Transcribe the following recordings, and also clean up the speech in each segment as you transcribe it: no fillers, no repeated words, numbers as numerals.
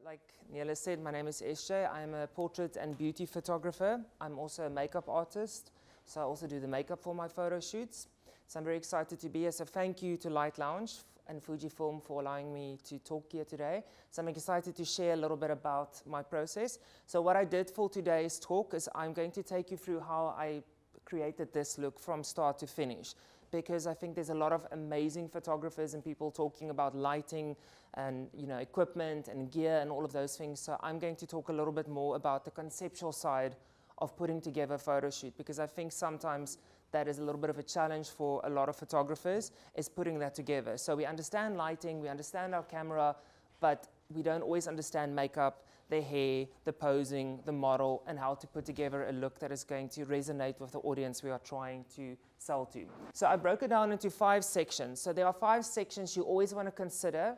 Like Niela said, my name is SJ. I'm a portrait and beauty photographer. I'm also a makeup artist, so I also do the makeup for my photo shoots. So I'm very excited to be here. So thank you to Light Lounge and Fujifilm for allowing me to talk here today. So I'm excited to share a little bit about my process. So what I did for today's talk is I'm going to take you through how I created this look from start to finish, because I think there's a lot of amazing photographers and people talking about lighting and equipment and gear and all of those things. So I'm going to talk a little bit more about the conceptual side of putting together a photo shoot, because I think sometimes that is a little bit of a challenge for a lot of photographers, is putting that together. So we understand lighting, we understand our camera, but we don't always understand makeup, the hair, the posing, the model, and how to put together a look that is going to resonate with the audience we are trying to sell to. So I broke it down into 5 sections. So there are 5 sections you always want to consider.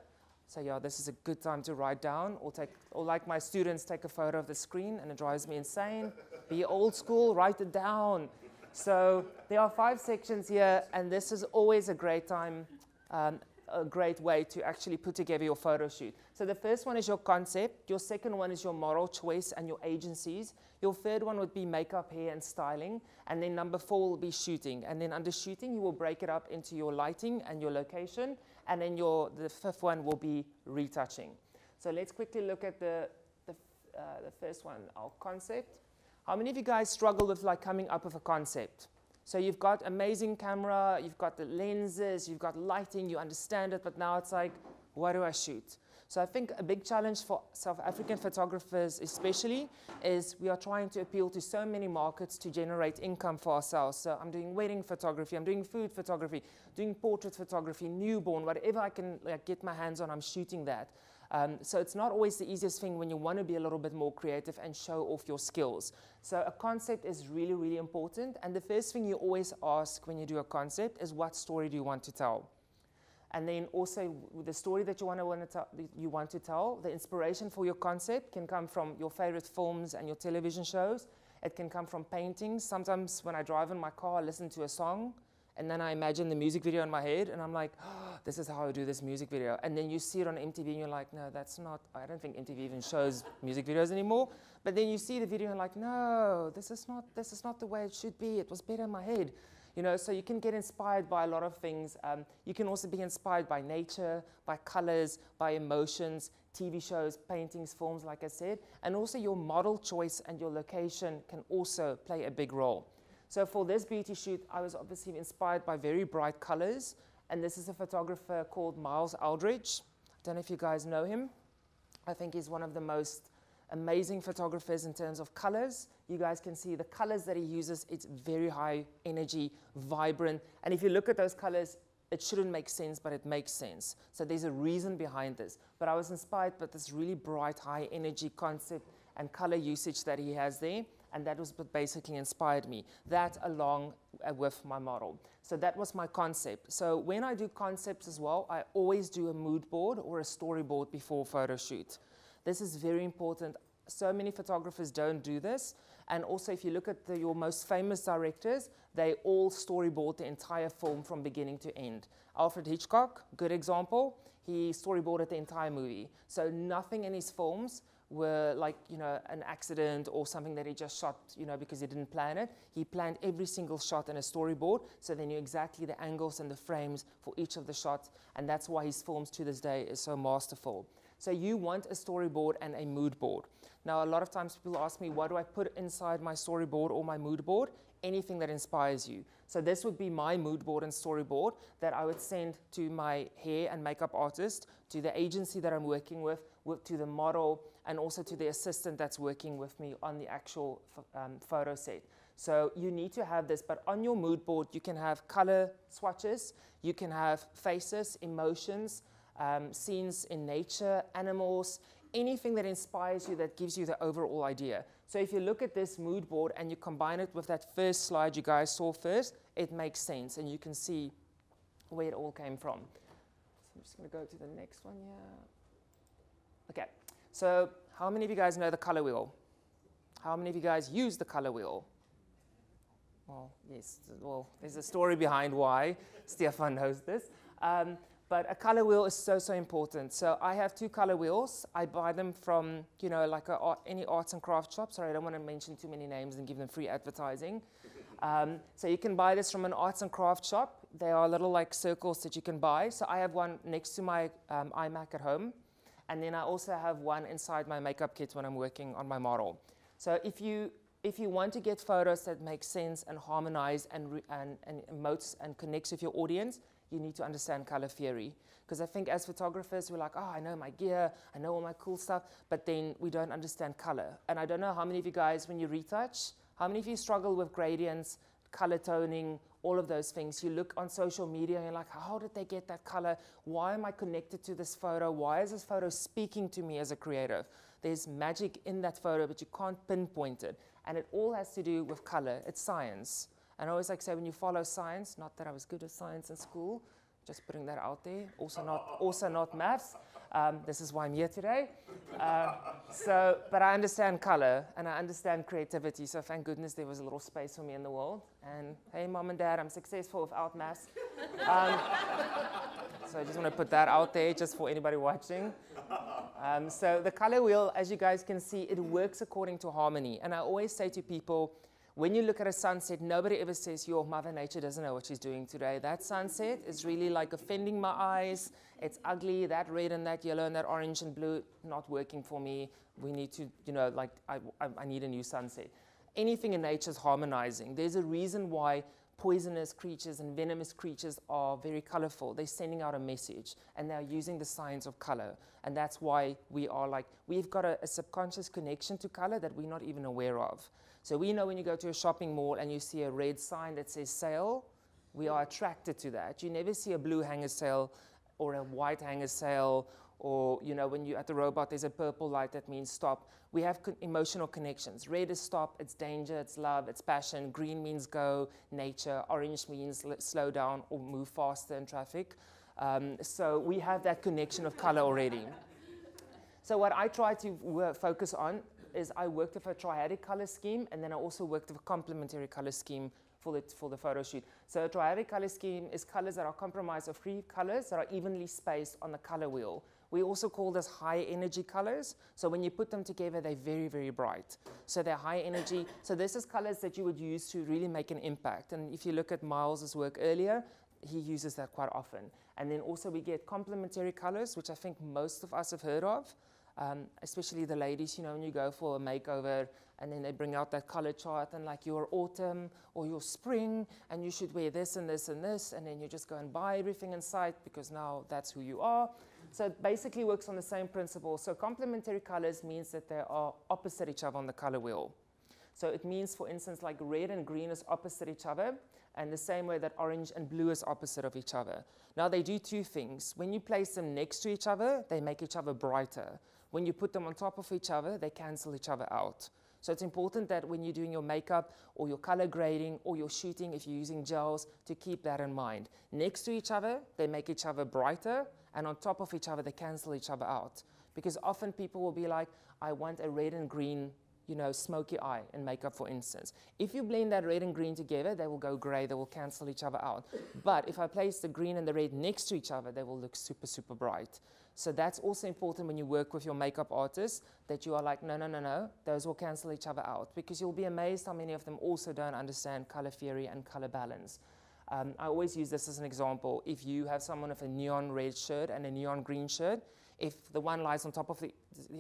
So yeah, this is a good time to write down, or like my students, take a photo of the screen, and it drives me insane. Be old school, write it down. So there are 5 sections here, and this is always a great time, a great way to actually put together your photo shoot. So the first one is your concept. Your second one is your model choice and your agencies. Your third one would be makeup, hair, and styling. And then number 4 will be shooting. And then under shooting, you will break it up into your lighting and your location. And then the 5th one will be retouching. So let's quickly look at the first one, our concept. How many of you guys struggle with coming up with a concept? So you've got amazing camera, you've got the lenses, you've got lighting, you understand it, but now it's like, what do I shoot? So I think a big challenge for South African photographers especially is we are trying to appeal to so many markets to generate income for ourselves. So I'm doing wedding photography, I'm doing food photography, doing portrait photography, newborn, whatever I can get my hands on, I'm shooting that. So it's not always the easiest thing when you want to be a little bit more creative and show off your skills. So a concept is really, really important. And the first thing you always ask when you do a concept is, what story do you want to tell? And then also the story that you want to tell, the inspiration for your concept can come from your favorite films and your television shows. It can come from paintings. Sometimes when I drive in my car, I listen to a song, and then I imagine the music video in my head, and I'm like, oh, this is how I do this music video. And then you see it on MTV, and you're like, no, that's not, I don't think MTV even shows music videos anymore. But then you see the video, and like, no, this is not the way it should be. It was better in my head. So you can get inspired by a lot of things. You can also be inspired by nature, by colors, by emotions, TV shows, paintings, films, like I said. And also your model choice and your location can also play a big role. So for this beauty shoot, I was obviously inspired by very bright colors. And this is a photographer called Miles Aldridge. I don't know if you guys know him. I think he's one of the most amazing photographers in terms of colors. You guys can see the colors that he uses. It's very high energy, vibrant. And if you look at those colors, it shouldn't make sense, but it makes sense. So there's a reason behind this. But I was inspired by this really bright, high energy concept and color usage that he has there. And that was what basically inspired me, that along with my model. So that was my concept. So when I do concepts as well, I always do a mood board or a storyboard before photo shoot. This is very important. So many photographers don't do this. And also if you look at your most famous directors, they all storyboard the entire film from beginning to end. Alfred Hitchcock, good example, he storyboarded the entire movie. So nothing in his films were like, an accident or something that he just shot, because he didn't plan it. He planned every single shot in a storyboard, so they knew exactly the angles and the frames for each of the shots, and that's why his films to this day is so masterful. So you want a storyboard and a mood board. Now, a lot of times people ask me, what do I put inside my storyboard or my mood board? Anything that inspires you. So this would be my mood board and storyboard that I would send to my hair and makeup artist, to the agency that I'm working with, to the model, and also to the assistant that's working with me on the actual photo set. So you need to have this, but on your mood board, you can have color swatches, you can have faces, emotions, scenes in nature, animals, anything that inspires you, that gives you the overall idea. So if you look at this mood board and you combine it with that first slide you guys saw first, it makes sense, and you can see where it all came from. So I'm just going to go to the next one here. Okay, so how many of you guys know the color wheel? How many of you guys use the color wheel? Well, yes, well, there's a story behind why Stefan knows this. But a color wheel is so, so important. So I have 2 color wheels. I buy them from, you know, like any arts and craft shop. Sorry, I don't want to mention too many names and give them free advertising. So you can buy this from an arts and craft shop. They are little like circles that you can buy. So I have one next to my iMac at home. And then I also have one inside my makeup kit when I'm working on my model. So if you want to get photos that make sense and harmonize and emotes and connects with your audience, you need to understand color theory. Because I think as photographers, we're like, oh, I know my gear, I know all my cool stuff, but then we don't understand color. And I don't know how many of you guys, when you retouch, how many of you struggle with gradients, color toning, all of those things? You look on social media and you're like, how did they get that color? Why am I connected to this photo? Why is this photo speaking to me as a creative? There's magic in that photo, but you can't pinpoint it. And it all has to do with color. It's science. And I always like to say, when you follow science, not that I was good at science in school, just putting that out there, also not maths. This is why I'm here today. But I understand color and I understand creativity, so thank goodness there was a little space for me in the world. And hey, mom and dad, I'm successful without maths. So I just want to put that out there just for anybody watching. So the color wheel, as you guys can see, it works according to harmony. And I always say to people, when you look at a sunset, nobody ever says, your Mother Nature doesn't know what she's doing today. That sunset is really like offending my eyes. It's ugly, that red and that yellow and that orange and blue, not working for me. We need to, you know, like, I need a new sunset. Anything in nature is harmonizing. There's a reason why poisonous creatures and venomous creatures are very colorful. They're sending out a message, and they're using the science of color. And that's why we are like, we've got a subconscious connection to color that we're not even aware of. So we know when you go to a shopping mall and you see a red sign that says sale, we are attracted to that. You never see a blue hanger sale or a white hanger sale, or, you know, when you're at the robot, there's a purple light that means stop. We have emotional connections. Red is stop, it's danger, it's love, it's passion. Green means go, nature. Orange means slow down or move faster in traffic. So we have that connection of color already. So what I try to focus on is I worked with a triadic color scheme, and then I also worked with a complementary color scheme for the photo shoot. So a triadic color scheme is colors that are comprised of 3 colors that are evenly spaced on the color wheel. We also call this high energy colors. So when you put them together, they're very, very bright. So they're high energy. So this is colors that you would use to really make an impact. And if you look at Miles's work earlier, he uses that quite often. And then also we get complementary colors, which I think most of us have heard of. Especially the ladies, you know, when you go for a makeover and then they bring out that color chart and like your autumn or your spring and you should wear this and this and this, and then you just go and buy everything in sight because now that's who you are. So it basically works on the same principle. So complementary colors means that they are opposite each other on the color wheel. So it means, for instance, like red and green is opposite each other, and the same way that orange and blue is opposite of each other. Now they do 2 things. When you place them next to each other, they make each other brighter. When you put them on top of each other, they cancel each other out. So it's important that when you're doing your makeup or your color grading or your shooting, if you're using gels, to keep that in mind. Next to each other, they make each other brighter, and on top of each other, they cancel each other out. Because often people will be like, I want a red and green, you know, smoky eye in makeup, for instance. If you blend that red and green together, they will go gray, they will cancel each other out. But if I place the green and the red next to each other, they will look super, super bright. So that's also important when you work with your makeup artist, that you are like, no, no, no, no, those will cancel each other out, because you'll be amazed how many of them also don't understand color theory and color balance. I always use this as an example. If you have someone with a neon red shirt and a neon green shirt, if the one lies on top of the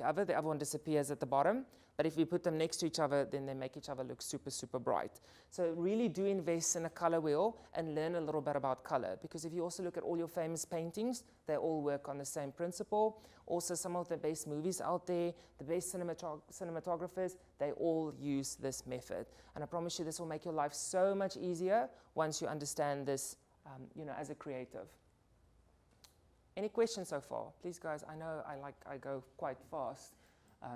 other one disappears at the bottom. But if you put them next to each other, then they make each other look super, super bright. So really do invest in a color wheel and learn a little bit about color. Because if you also look at all your famous paintings, they all work on the same principle. Also, some of the best movies out there, the best cinematographers, they all use this method. And I promise you, this will make your life so much easier once you understand this, you know, as a creative. Any questions so far? Please, guys, I know I go quite fast.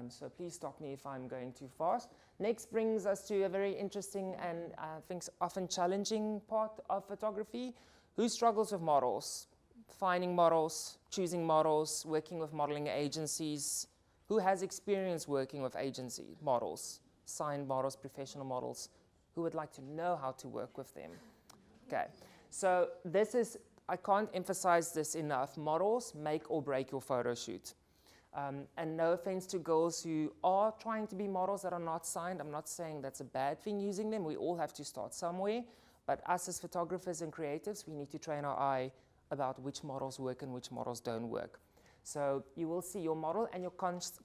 So please stop me if I'm going too fast. Next brings us to a very interesting and I think often challenging part of photography. Who struggles with models? Finding models, choosing models, working with modeling agencies. Who has experience working with agency models, signed models, professional models? Who would like to know how to work with them? Okay, so this is I can't emphasize this enough. Models make or break your photo shoot. And no offense to girls who are trying to be models that are not signed. I'm not saying that's a bad thing using them. We all have to start somewhere. But us as photographers and creatives, we need to train our eye about which models work and which models don't work. So you will see your model and your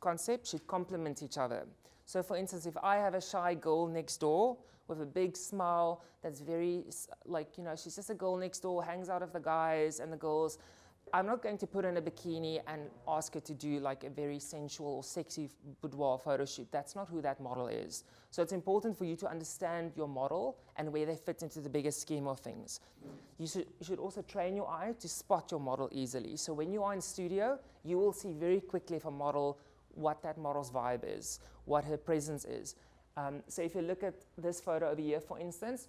concept should complement each other. So for instance, if I have a shy girl next door with a big smile that's very, like, you know, she's just a girl next door, hangs out with the guys and the girls, I'm not going to put in a bikini and ask her to do like a very sensual or sexy boudoir photo shoot. That's not who that model is. So it's important for you to understand your model and where they fit into the bigger scheme of things. You should also train your eye to spot your model easily. So when you are in studio, you will see very quickly if a model, what that model's vibe is, what her presence is. So if you look at this photo over here, for instance,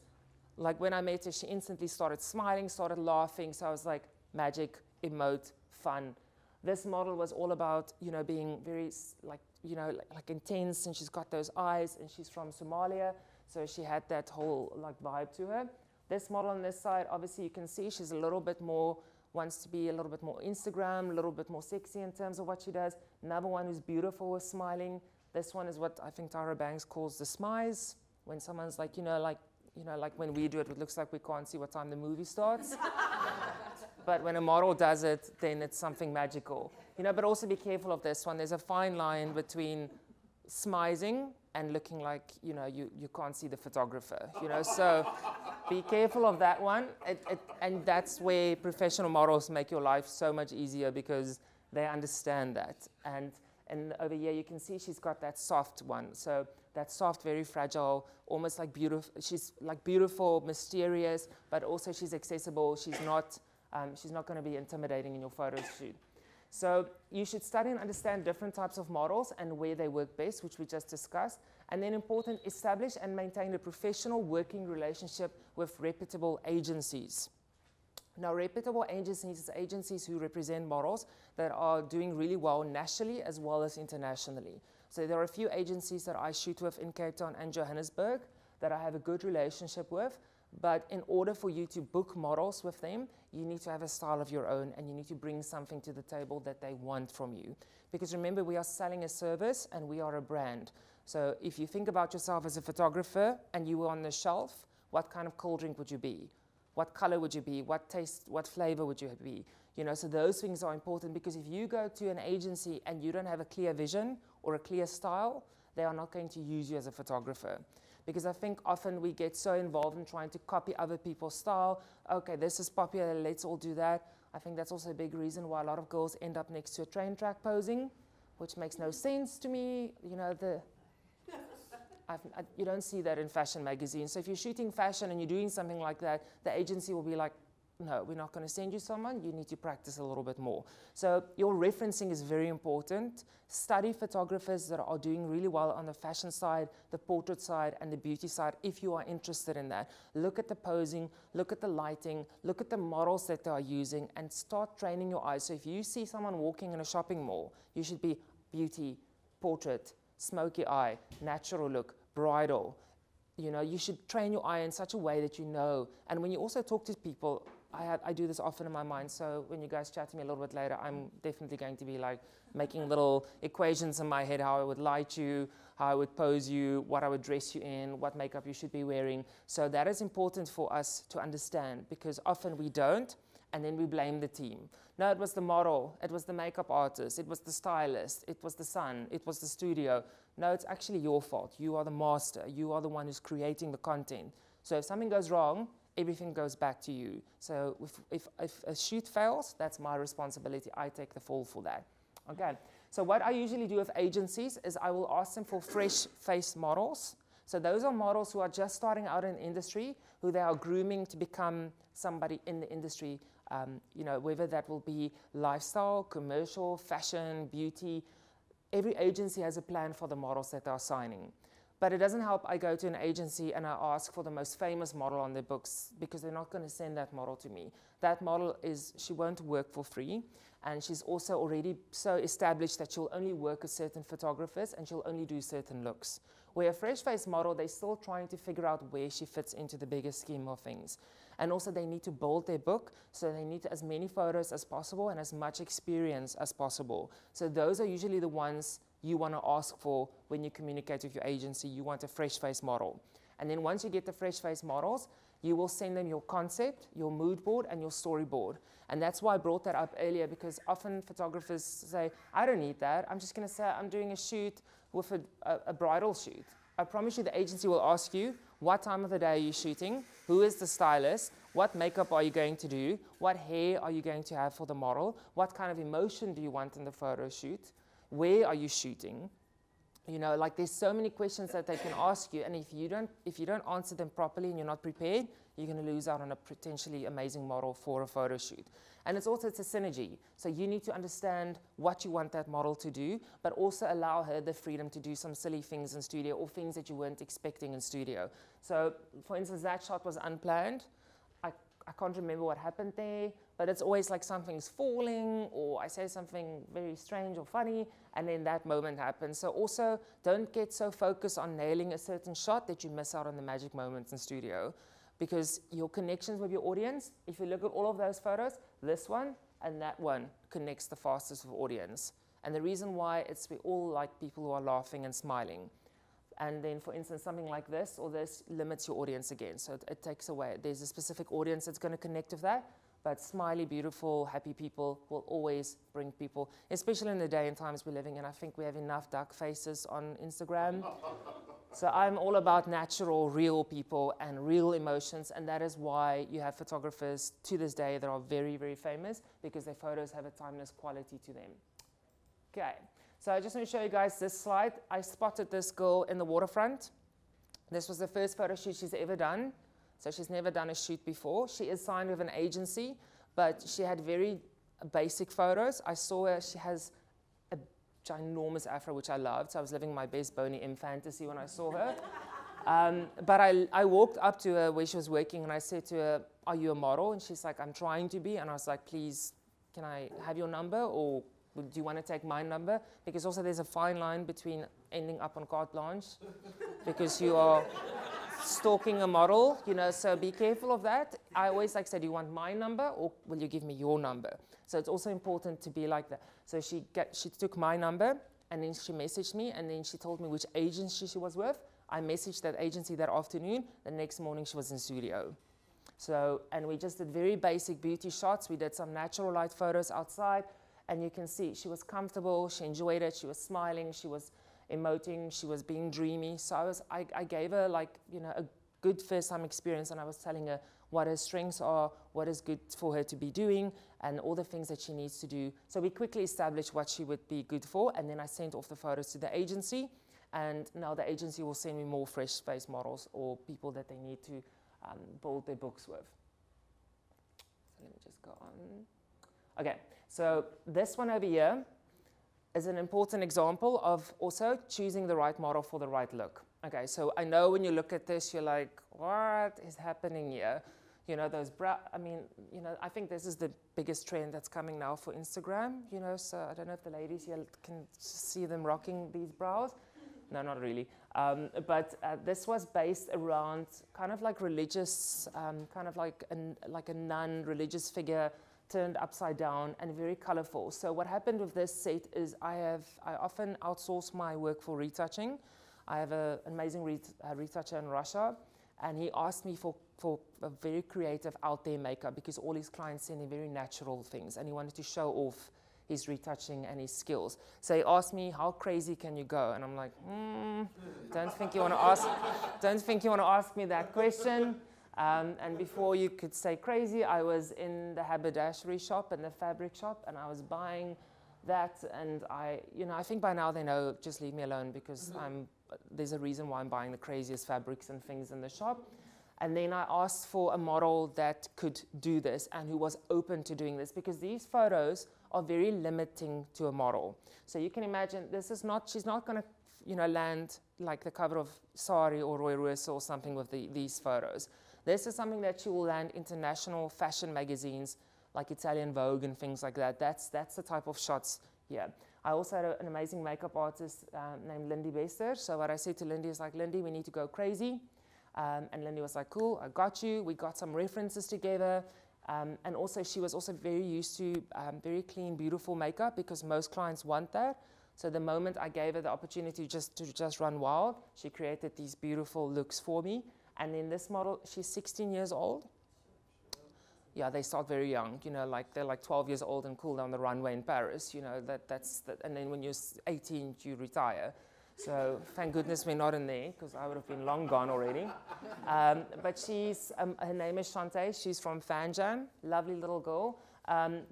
like when I met her, she instantly started smiling, started laughing. So I was like, magic, emote, fun. This model was all about, you know, being very, like, you know, like intense, and she's got those eyes, and she's from Somalia, so she had that whole like vibe to her. This model on this side, obviously you can see she's a little bit more, wants to be a little bit more Instagram, a little bit more sexy in terms of what she does. Another one who's beautiful with smiling. This one is what I think Tyra Banks calls the smize, when someone's like, like when we do it, it looks like we can't see what time the movie starts. But when a model does it, then it's something magical. But also be careful of this one. There's a fine line between smizing and looking like, you can't see the photographer, So be careful of that one. And that's where professional models make your life so much easier because they understand that. And over here, you can see she's got that soft one. So that soft, very fragile, almost like beautiful. She's like beautiful, mysterious, but also she's accessible. She's not going to be intimidating in your photo shoot. So you should study and understand different types of models and where they work best, which we just discussed. And then important, establish and maintain a professional working relationship with reputable agencies. Now, reputable agencies is agencies who represent models that are doing really well nationally as well as internationally. So there are a few agencies that I shoot with in Cape Town and Johannesburg that I have a good relationship with. But in order for you to book models with them, you need to have a style of your own and you need to bring something to the table that they want from you. Because remember, we are selling a service and we are a brand. So if you think about yourself as a photographer and you were on the shelf, what kind of cold drink would you be? What color would you be? What taste, what flavor would you be? So those things are important because if you go to an agency and you don't have a clear vision or a clear style, they are not going to use you as a photographer. Because I think often we get so involved in trying to copy other people's style. Okay, this is popular, let's all do that. I think that's also a big reason why a lot of girls end up next to a train track posing, which makes no sense to me. You don't see that in fashion magazines. So if you're shooting fashion and you're doing something like that, the agency will be like, no, we're not going to send you someone. You need to practice a little bit more. So your referencing is very important. Study photographers that are doing really well on the fashion side, the portrait side, and the beauty side if you are interested in that. Look at the posing, look at the lighting, look at the models that they are using, and start training your eyes. So if you see someone walking in a shopping mall, you should be beauty, portrait, smoky eye, natural look, bridal. You should train your eye in such a way that you know. And when you also talk to people, I do this often in my mind, so when you guys chat to me a little bit later, I'm definitely going to be like making little equations in my head, how I would light you, how I would pose you, what I would dress you in, what makeup you should be wearing. So that is important for us to understand because often we don't, and then we blame the team. No, it was the model, it was the makeup artist, it was the stylist, it was the sun, it was the studio. No, it's actually your fault. You are the master. You are the one who's creating the content. So if something goes wrong, everything goes back to you. So if a shoot fails, that's my responsibility. I take the fall for that. Okay. So what I usually do with agencies is I will ask them for fresh face models. So those are models who are just starting out in the industry, who they are grooming to become somebody in the industry, whether that will be lifestyle, commercial, fashion, beauty. Every agency has a plan for the models that they are signing. But it doesn't help I go to an agency and I ask for the most famous model on their books because they're not going to send that model to me. That model she won't work for free. And she's also already so established that she'll only work with certain photographers and she'll only do certain looks. Where a fresh-faced model, they're still trying to figure out where she fits into the bigger scheme of things. And also they need to build their book, so they need as many photos as possible and as much experience as possible. So those are usually the ones you want to ask for when you communicate with your agency. You want a fresh-faced model. And then once you get the fresh-faced models, you will send them your concept, your mood board, and your storyboard. And that's why I brought that up earlier, because often photographers say, I don't need that. I'm just going to say I'm doing a shoot with a bridal shoot. I promise you the agency will ask you, what time of the day are you shooting? Who is the stylist? What makeup are you going to do? What hair are you going to have for the model? What kind of emotion do you want in the photo shoot? Where are you shooting? You know, like there's so many questions that they can ask you, and if you don't answer them properly and you're not prepared, you're going to lose out on a potentially amazing model for a photo shoot. And it's a synergy. So you need to understand what you want that model to do, but also allow her the freedom to do some silly things in studio or things that you weren't expecting in studio. So, for instance, that shot was unplanned. I can't remember what happened there, but it's always like something's falling or I say something very strange or funny, and then that moment happens. So also don't get so focused on nailing a certain shot that you miss out on the magic moments in studio, because your connections with your audience, if you look at all of those photos, this one and that one connects the fastest with audience. And the reason why we all like people who are laughing and smiling. And then, for instance, something like this or this limits your audience again. So it takes away. There's a specific audience that's going to connect with that. But smiley, beautiful, happy people will always bring people, especially in the day and times we're living in. I think we have enough duck faces on Instagram. So I'm all about natural, real people and real emotions. And that is why you have photographers to this day that are very, very famous, because their photos have a timeless quality to them. Okay. So I just want to show you guys this slide. I spotted this girl in the waterfront. This was the first photo shoot she's ever done. So she's never done a shoot before. She is signed with an agency, but she had very basic photos. I saw her, she has a ginormous afro, which I loved. So I was living my best Boney M fantasy when I saw her. But I walked up to her where she was working and I said to her, are you a model? And she's like, I'm trying to be. And I was like, please, can I have your number, or do you want to take my number? Because also there's a fine line between ending up on carte blanche because you are stalking a model, you know, so be careful of that. I always say, do you want my number or will you give me your number? So it's also important to be like that. So she took my number and then she messaged me and then she told me which agency she was with. I messaged that agency that afternoon. The next morning she was in studio. So, and we just did very basic beauty shots. We did some natural light photos outside. And you can see she was comfortable, she enjoyed it, she was smiling, she was emoting, she was being dreamy. So I gave her like, you know, a good first-time experience, and I was telling her what her strengths are, what is good for her to be doing, and all the things that she needs to do. So we quickly established what she would be good for, and then I sent off the photos to the agency, and now the agency will send me more fresh-faced models or people that they need to build their books with. So let me just go on. Okay. So this one over here is an important example of also choosing the right model for the right look. Okay, so I know when you look at this, you're like, what is happening here? You know, those I mean, you know, I think this is the biggest trend that's coming now for Instagram, you know, so I don't know if the ladies here can see them rocking these brows. No, not really. But this was based around kind of like religious, kind of like a nun, religious figure, turned upside down and very colorful. So what happened with this set is I often outsource my work for retouching. I have an amazing retoucher in Russia, and he asked me for a very creative out there makeup because all his clients send him very natural things, and he wanted to show off his retouching and his skills. So he asked me, how crazy can you go? And I'm like, don't think you want to ask me that question. And before you could say crazy, I was in the haberdashery shop and the fabric shop, and I was buying that. And I think by now they know, just leave me alone, because there's a reason why I'm buying the craziest fabrics and things in the shop. And then I asked for a model that could do this and who was open to doing this, because these photos are very limiting to a model. So you can imagine she's not going to, you know, land like the cover of Sari or Roy Roos or something with these photos. This is something that she will land international fashion magazines like Italian Vogue and things like that. That's the type of shots here. I also had an amazing makeup artist named Lindy Bester. So what I said to Lindy is like, Lindy, we need to go crazy. And Lindy was like, cool, I got you. We got some references together. And also she was also very used to very clean, beautiful makeup because most clients want that. So the moment I gave her the opportunity to just run wild, she created these beautiful looks for me. And then this model, she's 16 years old. Yeah, they start very young, you know, like they're like 12 years old and cool down the runway in Paris, you know, and then when you're 18, you retire. So thank goodness we're not in there, because I would have been long gone already. But she's, her name is Shantae. She's from Fanjan, lovely little girl,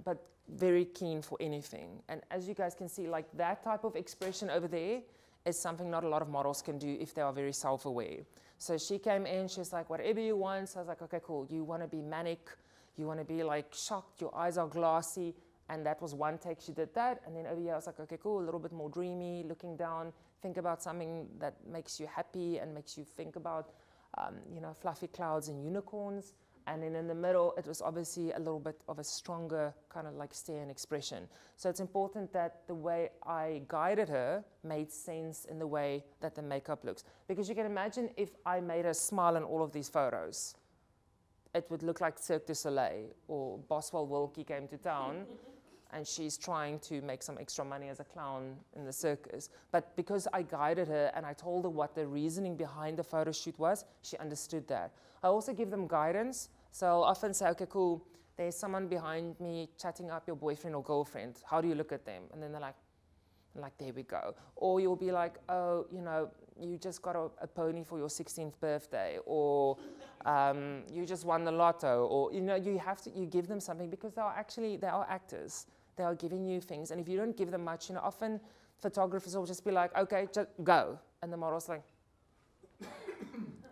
but very keen for anything. And as you guys can see, like that type of expression over there is something not a lot of models can do if they are very self-aware. So she came in, she's like, whatever you want. So I was like, okay, cool. You want to be manic, you want to be like shocked, your eyes are glassy. And that was one take, she did that. And then over here I was like, okay, cool, a little bit more dreamy, looking down, think about something that makes you happy and makes you think about, you know, fluffy clouds and unicorns. And then in the middle, it was obviously a little bit of a stronger kind of like stare and expression. So it's important that the way I guided her made sense in the way that the makeup looks. Because you can imagine if I made her smile in all of these photos, it would look like Cirque du Soleil or Boswell Wilkie came to town and she's trying to make some extra money as a clown in the circus. But because I guided her and I told her what the reasoning behind the photo shoot was, she understood that. I also give them guidance. So I'll often say, okay, cool, there's someone behind me chatting up your boyfriend or girlfriend. How do you look at them? And then they're like, there we go. Or you'll be like, oh, you know, you just got a pony for your 16th birthday, or you just won the lotto, or, you know, you give them something because they are actors. They are giving you things. And if you don't give them much, you know, often photographers will just be like, okay, just go. And the model's like,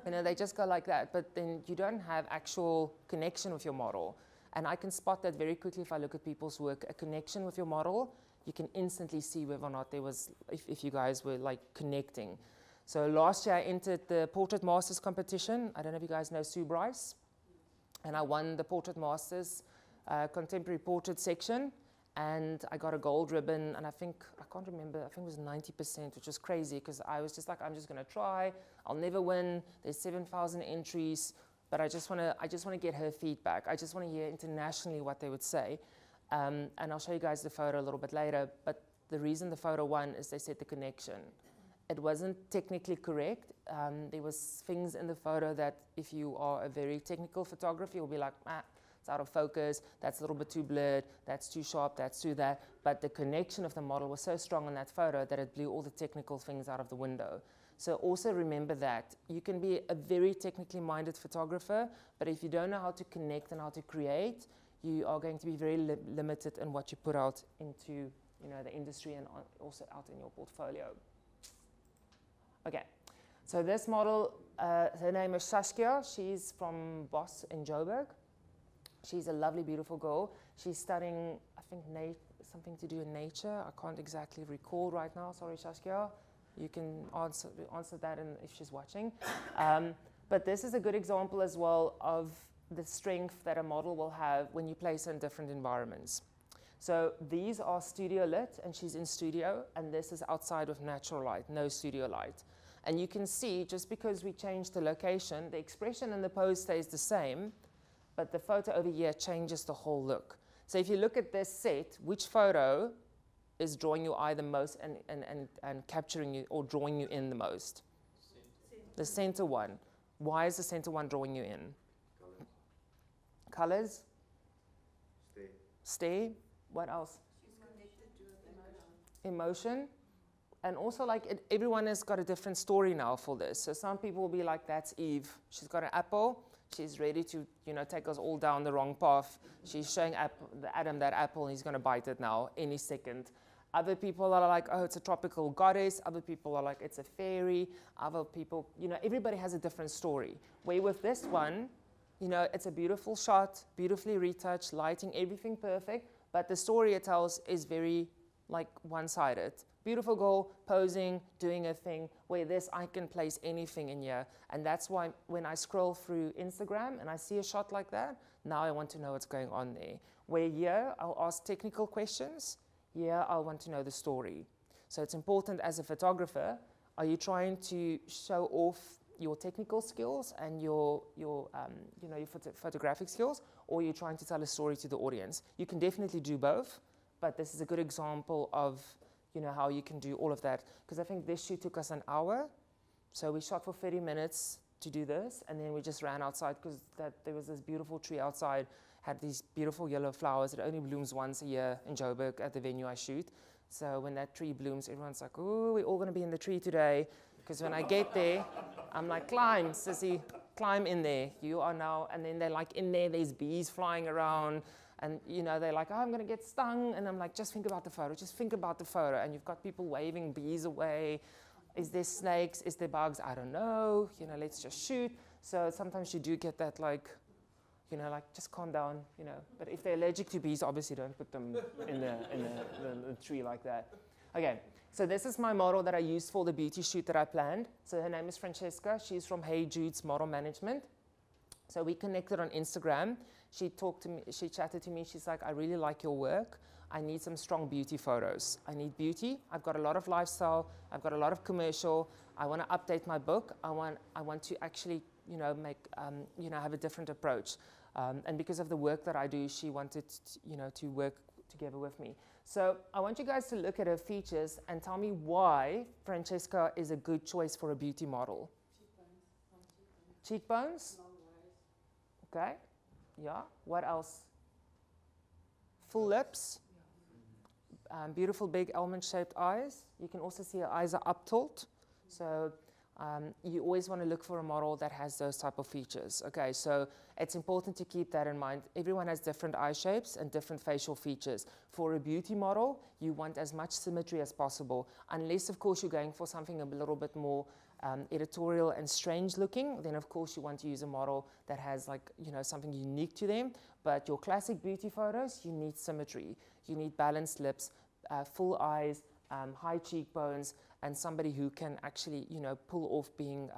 you know, they just go like that. But then you don't have actual connection with your model. And I can spot that very quickly if I look at people's work. A connection with your model, you can instantly see whether or not there was, if you guys were like connecting. So last year I entered the Portrait Masters competition. I don't know if you guys know Sue Bryce. And I won the Portrait Masters Contemporary Portrait section. And I got a gold ribbon, and I can't remember, I think it was 90%, which was crazy, because I was just like, I'm just gonna try, I'll never win, there's 7,000 entries, but I just wanna get her feedback. I just wanna hear internationally what they would say. And I'll show you guys the photo a little bit later, but the reason the photo won is they said the connection. It wasn't technically correct. There was things in the photo that if you are a very technical photographer, you'll be like, it's out of focus, that's a little bit too blurred, that's too sharp, that's too that. But the connection of the model was so strong in that photo that it blew all the technical things out of the window. So also remember that. You can be a very technically minded photographer, but if you don't know how to connect and how to create, you are going to be very limited in what you put out into, you know, the industry and also out in your portfolio. Okay, so this model, her name is Saskia. She's from Bos in Joburg. She's a lovely, beautiful girl. She's studying, I think, something to do in nature. I can't exactly recall right now. Sorry, Saskia. You can answer that if she's watching. But this is a good example as well of the strength that a model will have when you place her in different environments. So these are studio lit, and she's in studio, and this is outside with natural light, no studio light. And you can see, just because we changed the location, the expression and the pose stays the same, but the photo over here changes the whole look. So if you look at this set, which photo is drawing your eye the most and capturing you or drawing you in the most? The center one. Why is the center one drawing you in? Colors? Stay. What else? She's connected to emotion. And also, like, everyone has got a different story now for this. So some people will be like, that's Eve. She's got an apple. She's ready to, you know, take us all down the wrong path. She's showing Adam that apple, and he's going to bite it now any second. Other people are like, oh, it's a tropical goddess. Other people are like, it's a fairy. Other people, you know, everybody has a different story. Where with this one, you know, it's a beautiful shot, beautifully retouched, lighting, everything perfect. But the story it tells is very, like, one-sided, beautiful girl posing, doing a thing, where this, I can place anything in here. And that's why when I scroll through Instagram and I see a shot like that, now I want to know what's going on there. Where here, I'll ask technical questions. Here, I'll want to know the story. So it's important as a photographer, are you trying to show off your technical skills and your photographic skills, or you're trying to tell a story to the audience? You can definitely do both, but this is a good example of how you can do all of that. Because I think this shoot took us an hour, so we shot for 30 minutes to do this, and then we just ran outside because there was this beautiful tree outside, had these beautiful yellow flowers. It only blooms once a year in Joburg at the venue I shoot. So when that tree blooms, everyone's like, oh, we're all going to be in the tree today. Because when I get there, I'm like, climb, sissy, climb in there. You are now, and then they're like, in there, there's bees flying around. And, they're like, oh, I'm going to get stung. And I'm like, just think about the photo. Just think about the photo. And you've got people waving bees away. Is there snakes? Is there bugs? I don't know. Let's just shoot. So sometimes you do get that, like, just calm down, But if they're allergic to bees, obviously don't put them in the tree like that. Okay, so this is my model that I used for the beauty shoot that I planned. So her name is Francesca. She's from Hey Jude's Model Management. So we connected on Instagram. She talked to me, she chatted to me. She's like, I really like your work. I need some strong beauty photos. I need beauty. I've got a lot of lifestyle. I've got a lot of commercial. I want to update my book. I want to actually, have a different approach. And because of the work that I do, she wanted, to work together with me. So I want you guys to look at her features and tell me why Francesca is a good choice for a beauty model. Cheekbones? Okay. Yeah. What else? Full lips. Beautiful big almond-shaped eyes. You can also see her eyes are up tilt. So you always want to look for a model that has those type of features. Okay, so it's important to keep that in mind. Everyone has different eye shapes and different facial features. For a beauty model, you want as much symmetry as possible, unless, of course, you're going for something a little bit more editorial and strange looking. Then, of course, you want to use a model that has, like, something unique to them. But your classic beauty photos, you need symmetry. You need balanced lips, full eyes, high cheekbones, and somebody who can actually, pull off being,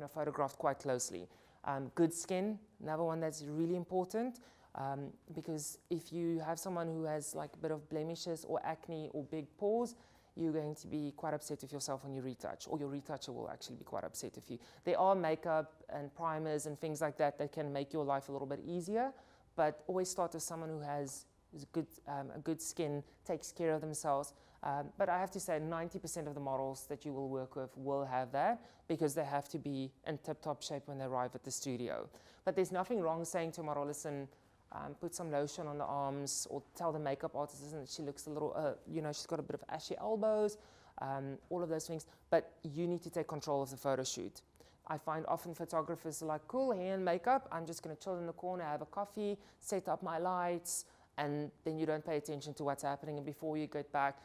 photographed quite closely. Good skin, another one that's really important, because if you have someone who has like a bit of blemishes or acne or big pores, you're going to be quite upset with yourself when you retouch, or your retoucher will actually be quite upset with you. There are makeup and primers and things like that that can make your life a little bit easier, but always start with someone who has a good skin, takes care of themselves. But I have to say 90% of the models that you will work with will have that, because they have to be in tip-top shape when they arrive at the studio. But there's nothing wrong saying to a model, listen, put some lotion on the arms, or tell the makeup artist that she looks a little, she's got a bit of ashy elbows, all of those things. But you need to take control of the photo shoot. I find often photographers are like, cool, hair and makeup, I'm just going to chill in the corner, have a coffee, set up my lights, and then you don't pay attention to what's happening. And before you get back,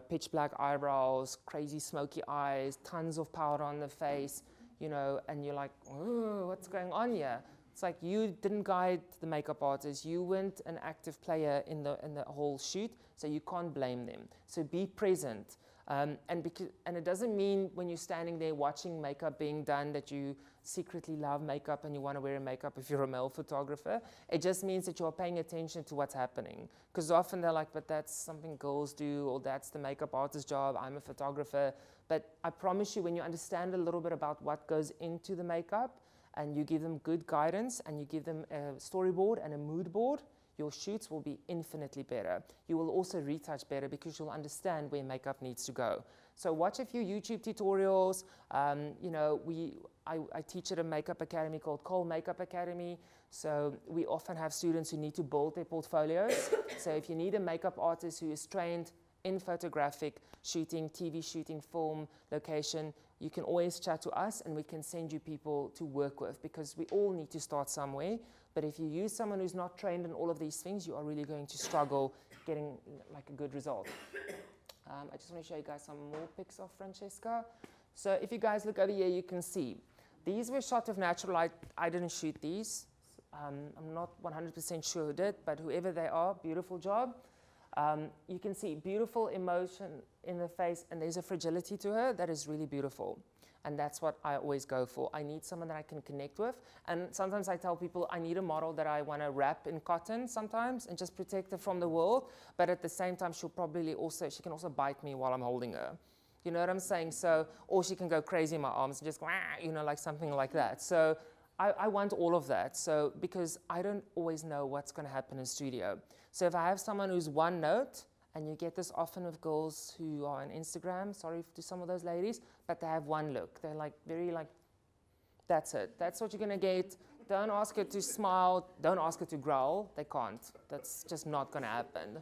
pitch black eyebrows, crazy smoky eyes, tons of powder on the face, and you're like, oh, what's going on here? It's like you didn't guide the makeup artist. You weren't an active player in the whole shoot, so you can't blame them. So be present. And it doesn't mean when you're standing there watching makeup being done that you secretly love makeup and you want to wear makeup if you're a male photographer. It just means that you're paying attention to what's happening. Because often they're like, but that's something girls do, or that's the makeup artist's job, I'm a photographer. But I promise you, when you understand a little bit about what goes into the makeup, and you give them good guidance, and you give them a storyboard and a mood board, your shoots will be infinitely better. You will also retouch better because you'll understand where makeup needs to go. So watch a few YouTube tutorials. I teach at a makeup academy called Cole Makeup Academy. So we often have students who need to build their portfolios. So if you need a makeup artist who is trained in photographic shooting, TV shooting, film, location, you can always chat to us and we can send you people to work with, because we all need to start somewhere. But if you use someone who's not trained in all of these things, you are really going to struggle getting like a good result. I just want to show you guys some more pics of Francesca. So if you guys look over here, you can see these were shot with natural light. I didn't shoot these. I'm not 100% sure who did, but whoever they are, beautiful job. You can see beautiful emotion in the face, and there's a fragility to her that is really beautiful. And that's what I always go for. I need someone that I can connect with. And sometimes I tell people I need a model that I want to wrap in cotton sometimes and just protect her from the world. But at the same time, she can also bite me while I'm holding her. You know what I'm saying? So, or she can go crazy in my arms and just, you know, like something like that. So I want all of that. So, because I don't always know what's going to happen in studio. So if I have someone who's one note, and you get this often with girls who are on Instagram, sorry to some of those ladies, but they have one look. They're like very like, that's it. That's what you're gonna get. Don't ask her to smile. Don't ask her to growl. They can't. That's just not gonna happen.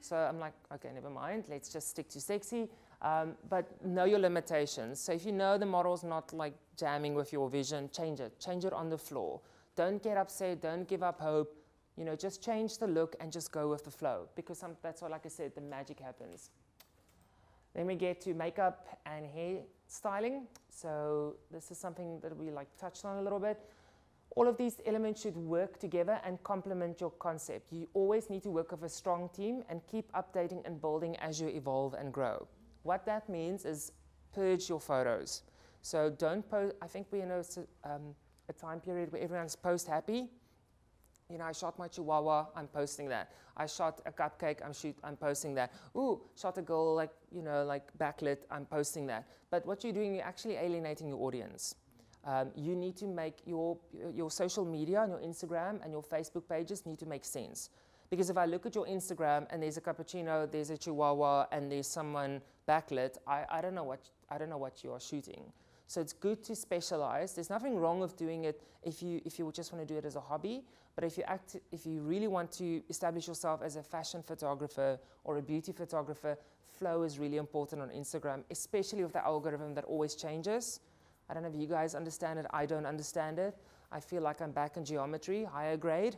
So I'm like, okay, never mind. Let's just stick to sexy. But know your limitations. So if you know the model's not like jamming with your vision, change it. Change it on the floor. Don't get upset. Don't give up hope. You know, just change the look and just go with the flow, because that's what, like I said, the magic happens. Then we get to makeup and hair styling. So this is something that we like touched on a little bit. All of these elements should work together and complement your concept. You always need to work with a strong team and keep updating and building as you evolve and grow. What that means is purge your photos. So don't post. I think we're in a time period where everyone's post happy. You know, I shot my chihuahua, I'm posting that. I shot a cupcake, I'm posting that. Ooh, shot a girl like, you know, like backlit, I'm posting that. But what you're doing, you're actually alienating your audience. You need to make your social media and your Instagram and your Facebook pages need to make sense. Because if I look at your Instagram and there's a cappuccino, there's a chihuahua, and there's someone backlit, I don't know what you are shooting. So it's good to specialize. There's nothing wrong with doing it if you just want to do it as a hobby. But if you really want to establish yourself as a fashion photographer or a beauty photographer, flow is really important on Instagram, especially with the algorithm that always changes. I don't know if you guys understand it. I don't understand it. I feel like I'm back in geometry, higher grade,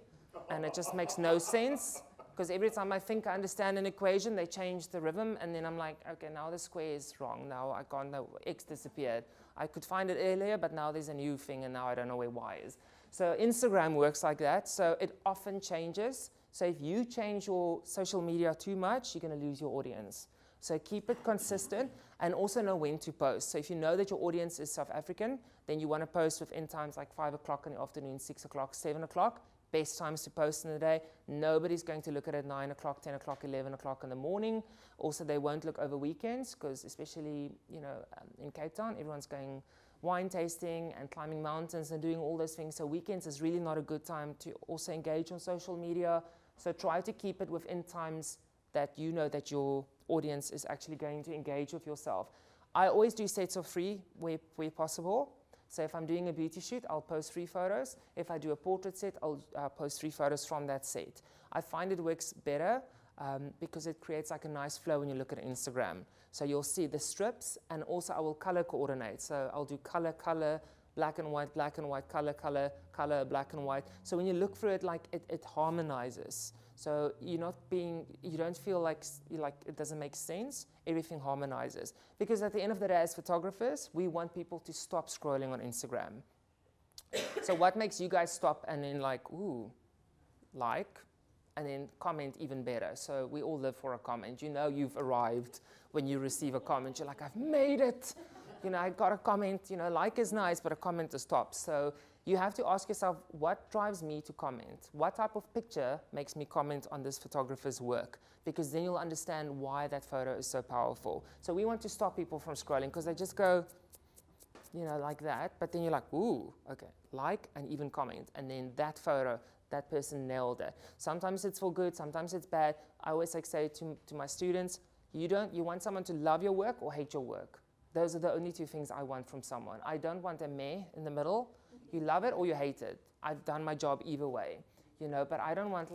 and it just makes no sense. Because every time I think I understand an equation, they change the rhythm, and then I'm like, okay, now the square is wrong. Now I can't know, X disappeared. I could find it earlier, but now there's a new thing, and now I don't know where Y is. So Instagram works like that, so it often changes. So if you change your social media too much, you're going to lose your audience. So keep it consistent, and also know when to post. So if you know that your audience is South African, then you want to post within times like 5 o'clock in the afternoon, 6 o'clock, 7 o'clock. Best times to post in the day. Nobody's going to look at it 9 o'clock, 10 o'clock, 11 o'clock in the morning. Also, they won't look over weekends, because especially, you know, in Cape Town, everyone's going wine tasting and climbing mountains and doing all those things. So weekends is really not a good time to also engage on social media. So try to keep it within times that you know that your audience is actually going to engage with yourself. I always do sets of 3 where possible. So if I'm doing a beauty shoot, I'll post 3 photos. If I do a portrait set, I'll post 3 photos from that set. I find it works better because it creates like a nice flow when you look at Instagram. So you'll see the strips, and also I will color coordinate. So I'll do color, black and white, color, black and white. So when you look through it, like it harmonizes. So you don't feel like it doesn't make sense. Everything harmonizes. Because at the end of the day, as photographers, we want people to stop scrolling on Instagram. So what makes you guys stop and then like, ooh, like, and then comment even better? So we all live for a comment. You know you've arrived when you receive a comment. You're like, I've made it. You know, I got a comment. You know, like is nice, but a comment is top. So you have to ask yourself, what drives me to comment? What type of picture makes me comment on this photographer's work? Because then you'll understand why that photo is so powerful. So we want to stop people from scrolling, because they just go, you know, like that. But then you're like, ooh, okay, like and even comment. And then that photo, that person nailed it. Sometimes it's for good, sometimes it's bad. I always like say to my students, you want someone to love your work or hate your work. Those are the only 2 things I want from someone. I don't want a meh in the middle. You love it or you hate it. I've done my job either way, you know, but I don't want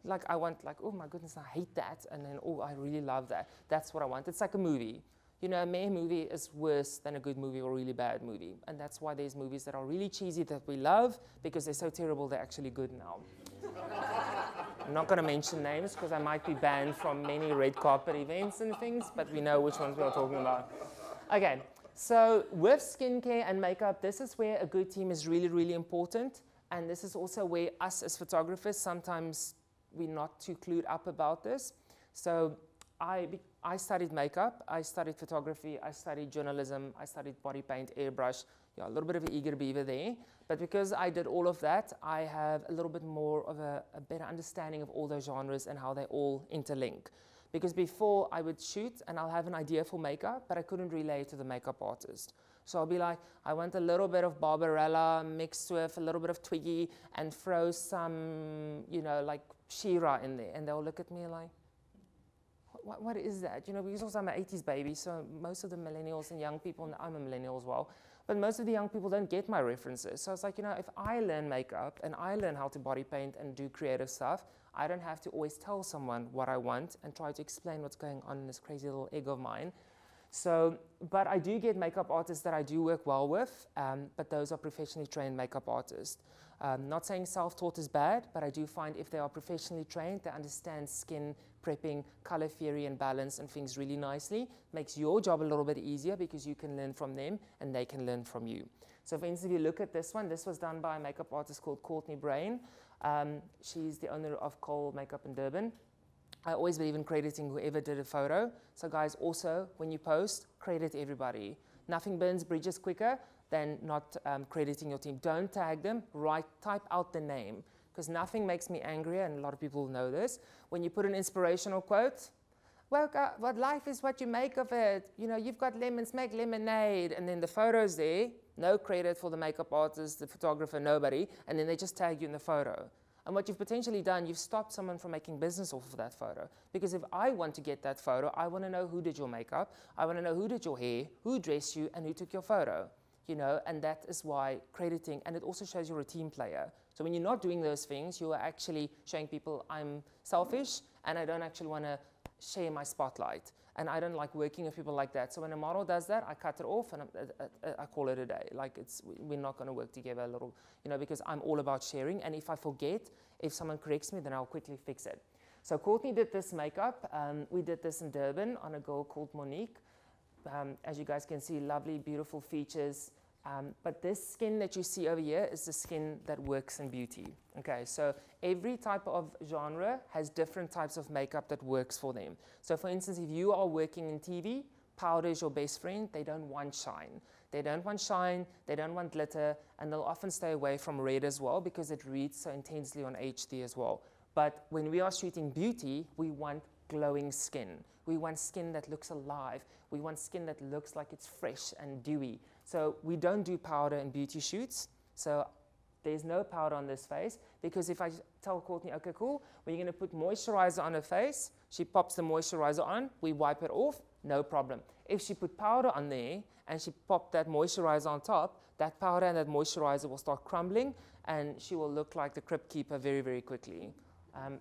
like I want like, oh my goodness, I hate that, and then, oh, I really love that. That's what I want. It's like a movie. You know, a meh movie is worse than a good movie or a really bad movie. And that's why there's movies that are really cheesy that we love, because they're so terrible they're actually good now. I'm not going to mention names because I might be banned from many red carpet events and things, but we know which ones we are talking about. Okay. So with skincare and makeup, this is where a good team is really, really important. And this is also where us as photographers sometimes we're not too clued up about this. So I studied makeup, I studied photography, I studied journalism, I studied body paint, airbrush. Yeah, a little bit of an eager beaver there. But because I did all of that, I have a little bit more of a better understanding of all those genres and how they all interlink. Because before I would shoot and I'll have an idea for makeup, but I couldn't relay it to the makeup artist. So I'll be like, I want a little bit of Barbarella mixed with a little bit of Twiggy and throw some, you know, like Shira in there. And they'll look at me like, what is that? You know, because also I'm an 80s baby, so most of the millennials and young people, and I'm a millennial as well, but most of the young people don't get my references. So it's like, you know, if I learn makeup and I learn how to body paint and do creative stuff, I don't have to always tell someone what I want and try to explain what's going on in this crazy little egg of mine. So, but I do get makeup artists that I do work well with, but those are professionally trained makeup artists. Not saying self-taught is bad, but I do find if they are professionally trained, they understand skin prepping, color theory and balance and things really nicely. Makes your job a little bit easier because you can learn from them and they can learn from you. So for instance, if you look at this one, this was done by a makeup artist called Courtney Brain. She's the owner of Cole Makeup in Durban. I always believe in crediting whoever did a photo. So guys, also, when you post, credit everybody. Nothing burns bridges quicker than not crediting your team. Don't tag them, type out the name. Because nothing makes me angrier, and a lot of people know this, when you put an inspirational quote, well, what life is what you make of it. You know, you've got lemons, make lemonade. And then the photo's there, no credit for the makeup artist, the photographer, nobody. And then they just tag you in the photo. And what you've potentially done, you've stopped someone from making business off of that photo. Because if I want to get that photo, I want to know who did your makeup, I want to know who did your hair, who dressed you, and who took your photo. You know, and that is why crediting, and it also shows you're a team player. So when you're not doing those things, you are actually showing people I'm selfish, and I don't actually want to share my spotlight. And I don't like working with people like that. So when a model does that, I cut it off and I call it a day. Like we're not going to work together a little, you know, because I'm all about sharing. And if I forget, if someone corrects me, then I'll quickly fix it. So Courtney did this makeup. We did this in Durban on a girl called Monique. As you guys can see, lovely, beautiful features. But this skin that you see over here is the skin that works in beauty. Okay, so every type of genre has different types of makeup that works for them. So for instance, if you are working in TV, powder is your best friend. They don't want shine. They don't want shine, they don't want glitter, and they'll often stay away from red as well because it reads so intensely on HD as well. But when we are shooting beauty, we want glowing skin. We want skin that looks alive. We want skin that looks like it's fresh and dewy. So we don't do powder in beauty shoots. So there's no powder on this face because if I tell Courtney, okay, cool, we're going to put moisturizer on her face, she pops the moisturizer on, we wipe it off, no problem. If she put powder on there and she popped that moisturizer on top, that powder and that moisturizer will start crumbling and she will look like the crypt keeper very, very quickly.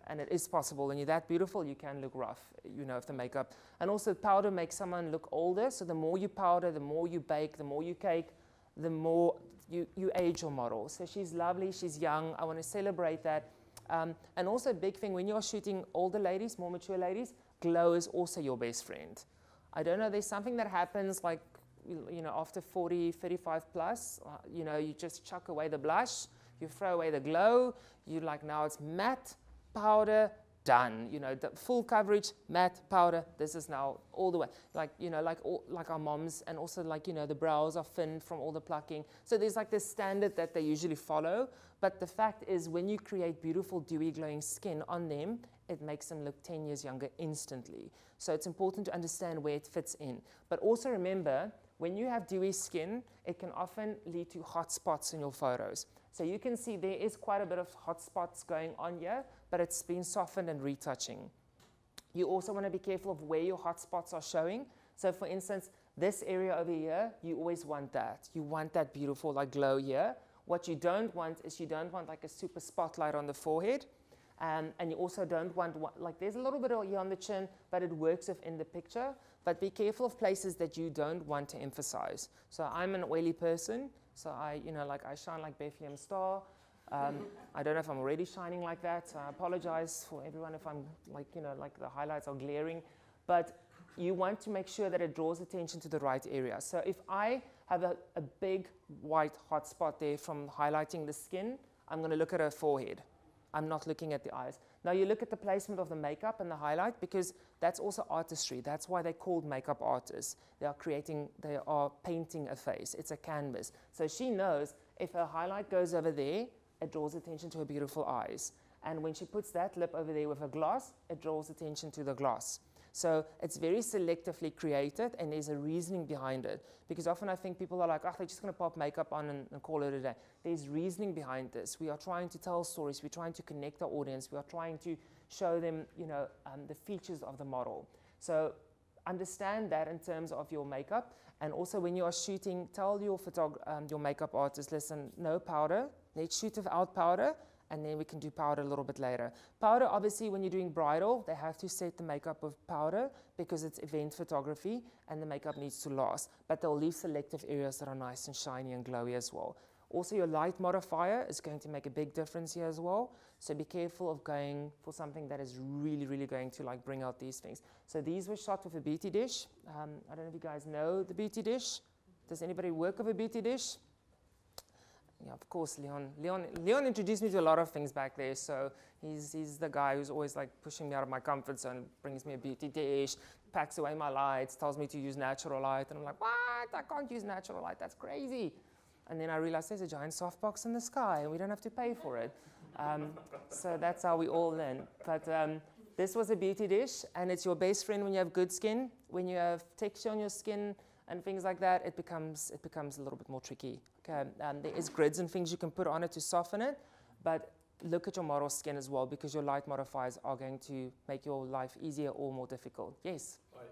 And it is possible. When you're that beautiful, you can look rough, you know, with the makeup. And also powder makes someone look older. So the more you powder, the more you bake, the more you cake, the more you age your model. So she's lovely, she's young. I want to celebrate that. And also a big thing, when you're shooting older ladies, more mature ladies, glow is also your best friend. I don't know, there's something that happens like, you know, after 40, 35 plus, you know, you just chuck away the blush, you throw away the glow, you like, now it's matte, powder, done. You know, the full coverage, matte, powder, this is now all the way. Like, you know, like our moms, and also like, you know, the brows are thin from all the plucking. So there's like this standard that they usually follow. But the fact is, when you create beautiful, dewy, glowing skin on them, it makes them look 10 years younger instantly. So it's important to understand where it fits in. But also remember, when you have dewy skin, it can often lead to hot spots in your photos. So you can see there is quite a bit of hot spots going on here, but it's been softened and retouching. You also want to be careful of where your hot spots are showing. So for instance, this area over here, you always want that. You want that beautiful like glow here. What you don't want is you don't want like a super spotlight on the forehead. And you also don't want, like there's a little bit here on the chin, but it works within the picture. But be careful of places that you don't want to emphasize. So I'm an oily person. So I, you know, like I shine like Bethlehem Star. I don't know if I'm already shining like that. So I apologize for everyone if I'm like, you know, like the highlights are glaring. But you want to make sure that it draws attention to the right area. So if I have a big white hot spot there from highlighting the skin, I'm going to look at her forehead. I'm not looking at the eyes. Now you look at the placement of the makeup and the highlight, because that's also artistry. That's why they're called makeup artists. They are painting a face. It's a canvas. So she knows if her highlight goes over there, it draws attention to her beautiful eyes. And when she puts that lip over there with a gloss, it draws attention to the gloss. So it's very selectively created, and there's a reasoning behind it. Because often I think people are like, oh, they're just going to pop makeup on and call it a day. There's reasoning behind this. We are trying to tell stories. We're trying to connect our audience. We are trying to show them, the features of the model. So understand that in terms of your makeup. And also when you are shooting, tell your makeup artist, listen, no powder. Let's shoot without powder. And then we can do powder a little bit later. Powder, obviously, when you're doing bridal, they have to set the makeup with powder because it's event photography and the makeup needs to last. But they'll leave selective areas that are nice and shiny and glowy as well. Also, your light modifier is going to make a big difference here as well. So be careful of going for something that is really, really going to bring out these things. So these were shot with a beauty dish. I don't know if you guys know the beauty dish. Does anybody work with a beauty dish? Yeah, of course, Leon introduced me to a lot of things back there, so he's the guy who's always pushing me out of my comfort zone, brings me a beauty dish, packs away my lights, tells me to use natural light, and I'm like, what? I can't use natural light, that's crazy. And then I realized there's a giant softbox in the sky, and we don't have to pay for it. So that's how we all learn. But this was a beauty dish, and it's your best friend when you have good skin. When you have texture on your skin and things like that, it becomes a little bit more tricky. Okay, there is grids and things you can put on it to soften it, but look at your model's skin as well, because your light modifiers are going to make your life easier or more difficult. Yes? Hi,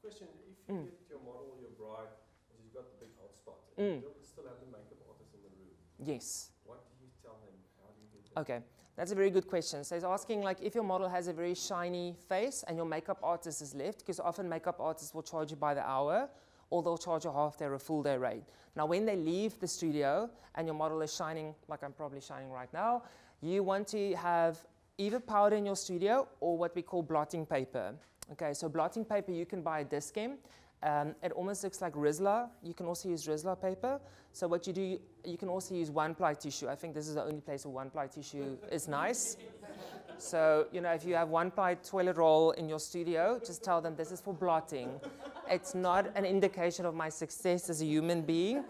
question, if you get your model, your bride, and you've got the big hot spot, and you still have the makeup artist in the room. Yes. What do you tell them? How do you get them? Okay, that's a very good question. So he's asking if your model has a very shiny face and your makeup artist is left, because often makeup artists will charge you by the hour, or they'll charge a half day or a full day rate. Now, when they leave the studio and your model is shining, like I'm probably shining right now, you want to have either powder in your studio or what we call blotting paper. Okay, so blotting paper, you can buy a Discam. It almost looks like Rizla. You can also use Rizla paper. So what you do, you can also use one-ply tissue. I think this is the only place where one-ply tissue is nice. So, if you have one-ply toilet roll in your studio, just tell them this is for blotting. It's not an indication of my success as a human being,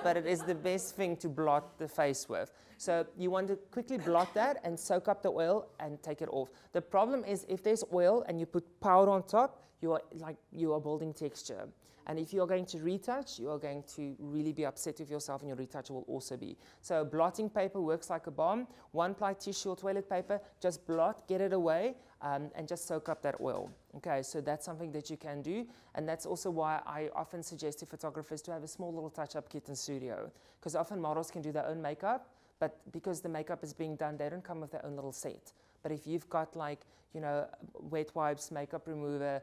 but it is the best thing to blot the face with. So you want to quickly blot that and soak up the oil and take it off. The problem is if there's oil and you put powder on top, you are building texture. And if you are going to retouch, you are going to really be upset with yourself, and your retouch will also be. So blotting paper works like a bomb. One-ply tissue or toilet paper, just blot, get it away, and just soak up that oil. Okay, so that's something that you can do. And that's also why I often suggest to photographers to have a small little touch-up kit in studio. Because often models can do their own makeup, but because the makeup is being done, they don't come with their own little set. But if you've got wet wipes, makeup remover,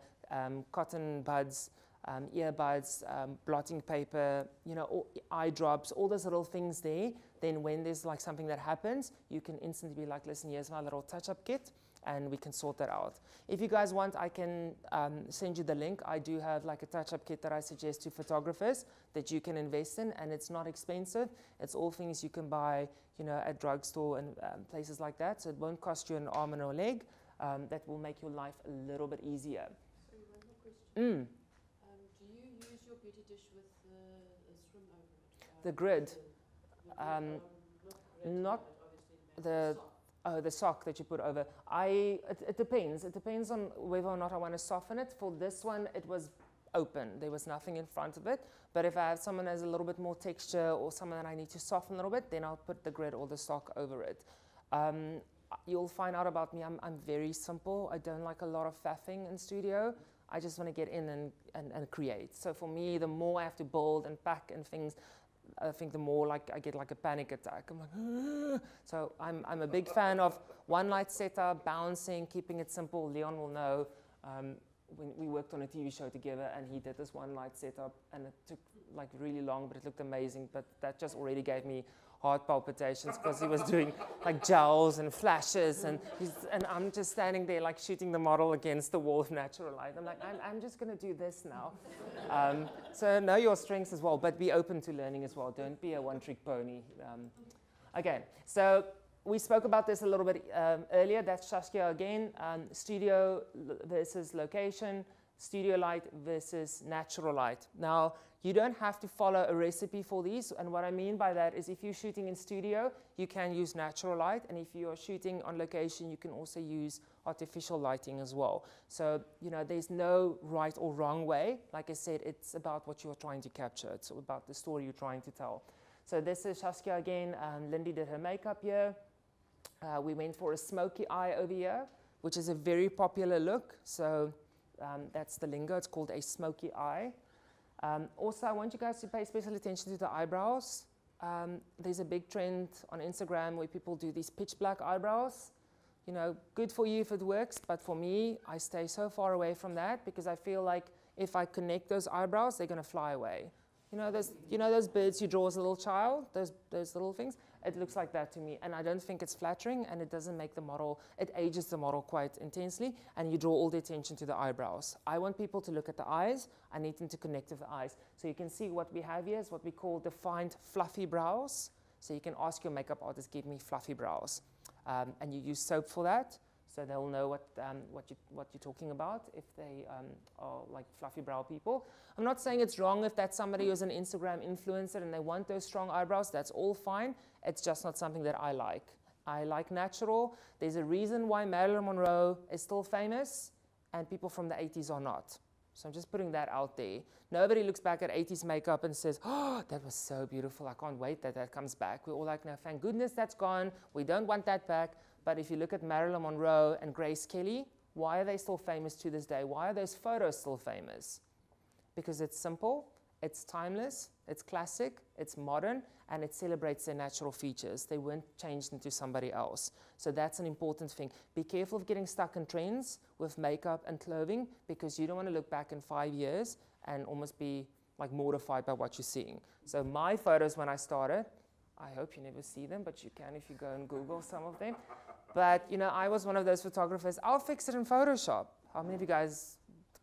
cotton buds, earbuds, blotting paper, eye drops, all those little things there, then when there's something that happens, you can instantly be like, listen, here's my little touch-up kit, and we can sort that out. If you guys want, I can send you the link. I do have a touch-up kit that I suggest to photographers that you can invest in, and it's not expensive. It's all things you can buy, at drugstore and places like that, so it won't cost you an arm and a leg. That will make your life a little bit easier. Sorry, one more question. Do you use your beauty dish with a swim over it? The grid. Not the sock that you put over. It depends. It depends on whether or not I want to soften it. For this one, it was open. There was nothing in front of it. But if I have someone that has a little bit more texture or someone that I need to soften a little bit, then I'll put the grid or the sock over it. You'll find out about me, I'm very simple. I don't like a lot of faffing in studio. I just want to get in and create. So for me, the more I have to build and pack and things, I think the more I get a panic attack. I'm like, ah. So I'm a big fan of one light setup, balancing, keeping it simple. Leon will know when we worked on a TV show together, and he did this one light setup, and it took really long, but it looked amazing. But that just already gave me heart palpitations because he was doing gels and flashes, and I'm just standing there shooting the model against the wall with natural light. I'm like, I'm just going to do this now. So know your strengths as well, but be open to learning as well. Don't be a one-trick pony. Okay, so we spoke about this a little bit earlier. That's Saskia again. Studio versus location, studio light versus natural light. Now, you don't have to follow a recipe for these. And what I mean by that is if you're shooting in studio, you can use natural light. And if you're shooting on location, you can also use artificial lighting as well. So, you know, there's no right or wrong way. Like I said, it's about what you're trying to capture. It's about the story you're trying to tell. So this is Saskia again. Lindy did her makeup here. We went for a smoky eye over here, which is a very popular look. So that's the lingo. It's called a smoky eye. Also, I want you guys to pay special attention to the eyebrows. There's a big trend on Instagram where people do these pitch black eyebrows. You know, good for you if it works, but for me, I stay so far away from that because I feel like if I connect those eyebrows, they're going to fly away. You know those birds you draw as a little child, those little things? It looks like that to me, and I don't think it's flattering, and it doesn't make the model, it ages the model quite intensely, and you draw all the attention to the eyebrows. I want people to look at the eyes. I need them to connect with the eyes. So you can see what we have here is what we call defined fluffy brows. So you can ask your makeup artist, give me fluffy brows. And you use soap for that. So they'll know what you're talking about if they are like fluffy brow people. I'm not saying it's wrong if that's somebody who's an Instagram influencer and they want those strong eyebrows. That's all fine. It's just not something that I like. I like natural. There's a reason why Marilyn Monroe is still famous and people from the 80s are not. So I'm just putting that out there. Nobody looks back at 80s makeup and says, oh, that was so beautiful. I can't wait that that comes back. We're all like, no, thank goodness that's gone. We don't want that back. But if you look at Marilyn Monroe and Grace Kelly, why are they still famous to this day? Why are those photos still famous? Because it's simple, it's timeless, it's classic, it's modern, and it celebrates their natural features. They weren't changed into somebody else. So that's an important thing. Be careful of getting stuck in trends with makeup and clothing because you don't want to look back in 5 years and almost be like mortified by what you're seeing. So my photos when I started, I hope you never see them, but you can if you go and Google some of them. But, you know, I was one of those photographers. I'll fix it in Photoshop. How many of you guys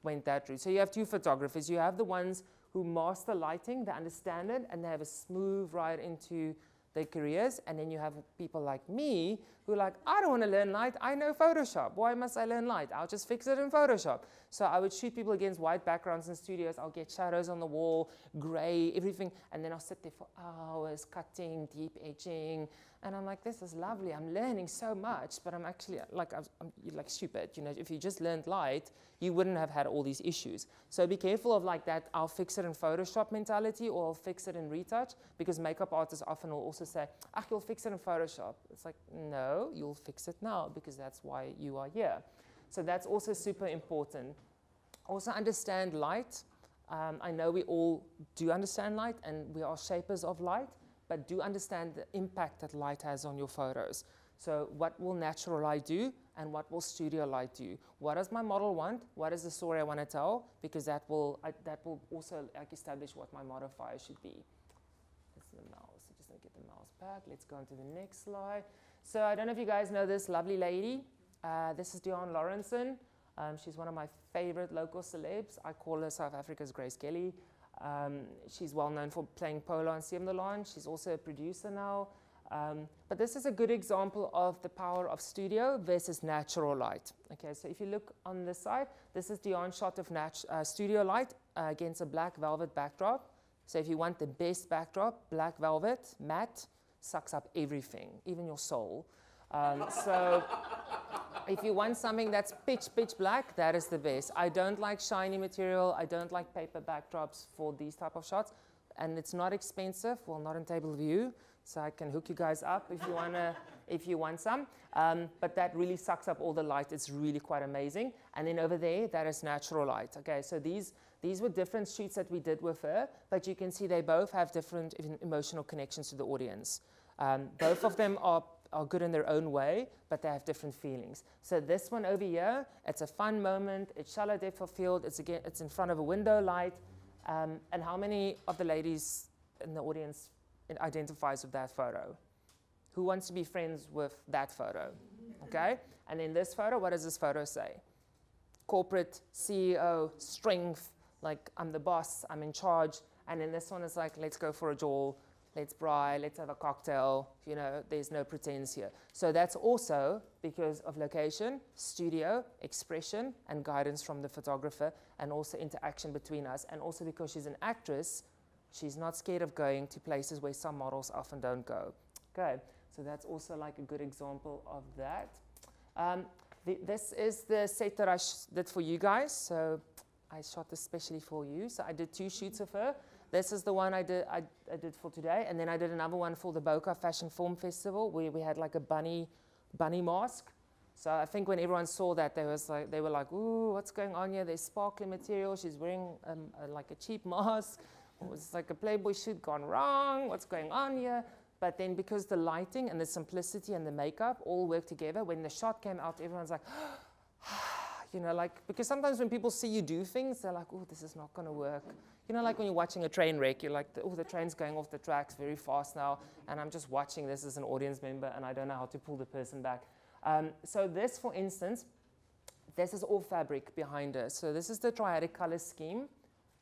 went that route? So you have two photographers. You have the ones who master lighting, they understand it, and they have a smooth ride into their careers. And then you have people like me who are like, I don't want to learn light. I know Photoshop. Why must I learn light? I'll just fix it in Photoshop. So I would shoot people against white backgrounds in studios. I'll get shadows on the wall, gray, everything. And then I'll sit there for hours cutting, deep edging. And I'm like, this is lovely. I'm learning so much, but I'm actually like, I'm like stupid. You know, if you just learned light, you wouldn't have had all these issues. So be careful of like that, I'll fix it in Photoshop mentality, or I'll fix it in retouch, because makeup artists often will also say, you'll fix it in Photoshop. It's like, no, you'll fix it now, because that's why you are here. So that's also super important. Also understand light. I know we all do understand light, and we are shapers of light, but do understand the impact that light has on your photos. So what will natural light do, and what will studio light do? What does my model want? What is the story I want to tell? Because that will also like establish what my modifier should be. That's the mouse. I just don't get the mouse back. Let's go on to the next slide. So I don't know if you guys know this lovely lady. This is Deon Lorenson. She's one of my favorite local celebs. I call her South Africa's Grace Kelly. She's well known for playing polo on Light Lounge. She's also a producer now. But this is a good example of the power of studio versus natural light. Okay, so if you look on this side, this is Deon's shot of studio light against a black velvet backdrop. So if you want the best backdrop, black velvet, matte, sucks up everything, even your soul. So if you want something that's pitch black, that is the best. I don't like shiny material. I don't like paper backdrops for these type of shots. And it's not expensive, well, not in table view. So I can hook you guys up if you want some. But that really sucks up all the light. It's really quite amazing. And then over there, that is natural light. Okay, so these were different shoots that we did with her, but you can see they both have different emotional connections to the audience. Both of them are good in their own way, but they have different feelings. So this one over here, it's a fun moment. It's shallow depth of field. It's in front of a window light. And how many of the ladies in the audience identifies with that photo? Who wants to be friends with that photo? Okay? And in this photo, what does this photo say? Corporate, CEO, strength, like I'm the boss, I'm in charge. And then this one is like, let's go for a jol, let's braai, let's have a cocktail, you know, there's no pretense here. So that's also because of location, studio, expression, and guidance from the photographer, and also interaction between us. And also because she's an actress, she's not scared of going to places where some models often don't go. Okay, so that's also like a good example of that. This is the set that I did for you guys. So I shot this specially for you. So I did 2 shoots of her. This is the one I did for today, and then I did another one for the Boca Fashion Film Festival where we had like a bunny mask. So I think when everyone saw that, they were like, ooh, what's going on here? There's sparkly material. She's wearing like a cheap mask. It was like a Playboy shoot gone wrong. What's going on here? But then because the lighting and the simplicity and the makeup all work together, when the shot came out, everyone's like, you know, like, because sometimes when people see you do things, they're like, oh, this is not going to work. You know, like when you're watching a train wreck, you're like, oh, the train's going off the tracks very fast now, and I'm just watching this as an audience member, and I don't know how to pull the person back. So this, for instance, this is all fabric behind her. So this is the triadic color scheme.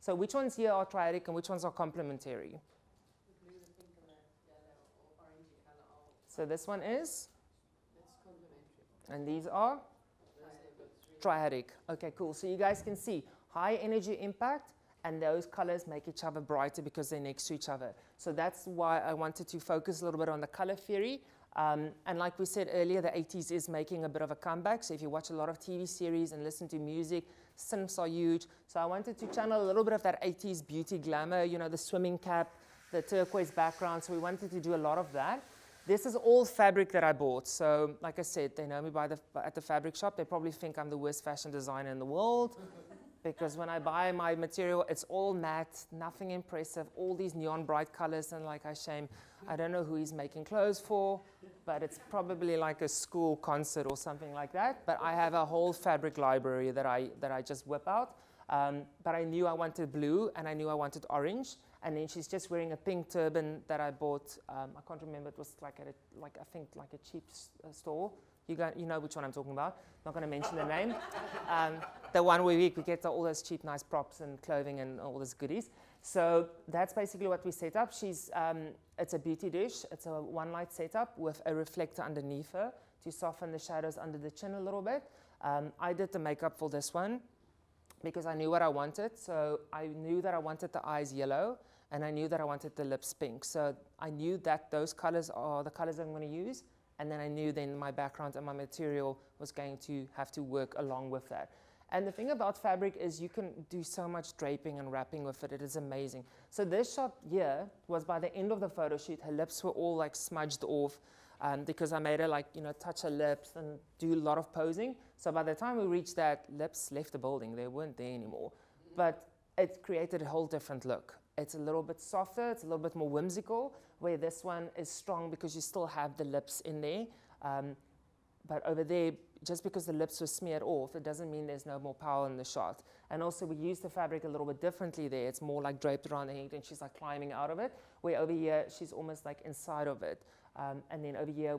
So which ones here are triadic and which ones are complementary? The blue, the pink, and the yellow or orangey color are. So this one is? It's complementary. And these are? Triadic. Okay, cool. So you guys can see high energy impact, and those colors make each other brighter because they're next to each other. So that's why I wanted to focus a little bit on the color theory. And like we said earlier, the 80s is making a bit of a comeback. So if you watch a lot of TV series and listen to music, synths are huge. So I wanted to channel a little bit of that 80s beauty glamour, you know, the swimming cap, the turquoise background. So we wanted to do a lot of that. This is all fabric that I bought. So like I said, they know me at the fabric shop. They probably think I'm the worst fashion designer in the world. Because when I buy my material, it's all matte, nothing impressive, all these neon bright colors, and like I don't know who he's making clothes for, but it's probably like a school concert or something like that. But I have a whole fabric library that I just whip out. But I knew I wanted blue, and I knew I wanted orange. And then she's just wearing a pink turban that I bought. I can't remember, it was like at I think like a cheap store. You know which one I'm talking about. Not going to mention the name. The one where we get all those cheap, nice props and clothing and all those goodies. So that's basically what we set up. It's a beauty dish. It's a one light setup with a reflector underneath her to soften the shadows under the chin a little bit. I did the makeup for this one because I knew what I wanted. So I knew that I wanted the eyes yellow, and I knew that I wanted the lips pink. So I knew that those colors are the colors I'm going to use. And then I knew then my background and my material was going to have to work along with that. And the thing about fabric is you can do so much draping and wrapping with it. It is amazing. So this shot here was by the end of the photo shoot. Her lips were all like smudged off because I made her like, you know, touch her lips and do a lot of posing. So by the time we reached that, lips left the building. They weren't there anymore. But it created a whole different look. It's a little bit softer. It's a little bit more whimsical, where this one is strong because you still have the lips in there. But over there, just because the lips were smeared off, it doesn't mean there's no more power in the shot. And also, we use the fabric a little bit differently there. It's more like draped around the head, and she's like climbing out of it, where over here, she's almost like inside of it. And then over here,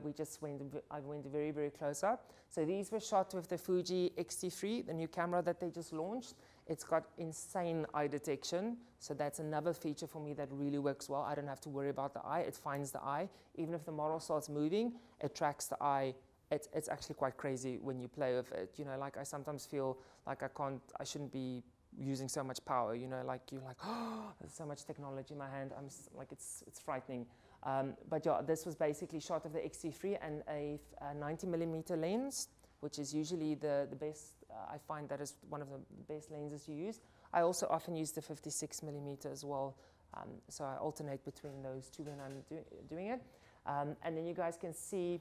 I went very, very close up. So these were shot with the Fuji X-T3, the new camera that they just launched. It's got insane eye detection. So that's another feature for me that really works well. I don't have to worry about the eye. It finds the eye. Even if the model starts moving, it tracks the eye. It's actually quite crazy when you play with it. You know, like I sometimes feel like I shouldn't be using so much power. You know, like you're like, oh, there's so much technology in my hand. I'm like, it's frightening. But yeah, this was basically shot of the X-T3 and a 90mm lens, which is usually the best. I find that is one of the best lenses to use. I also often use the 56mm as well. So I alternate between those two when I'm doing it. And then you guys can see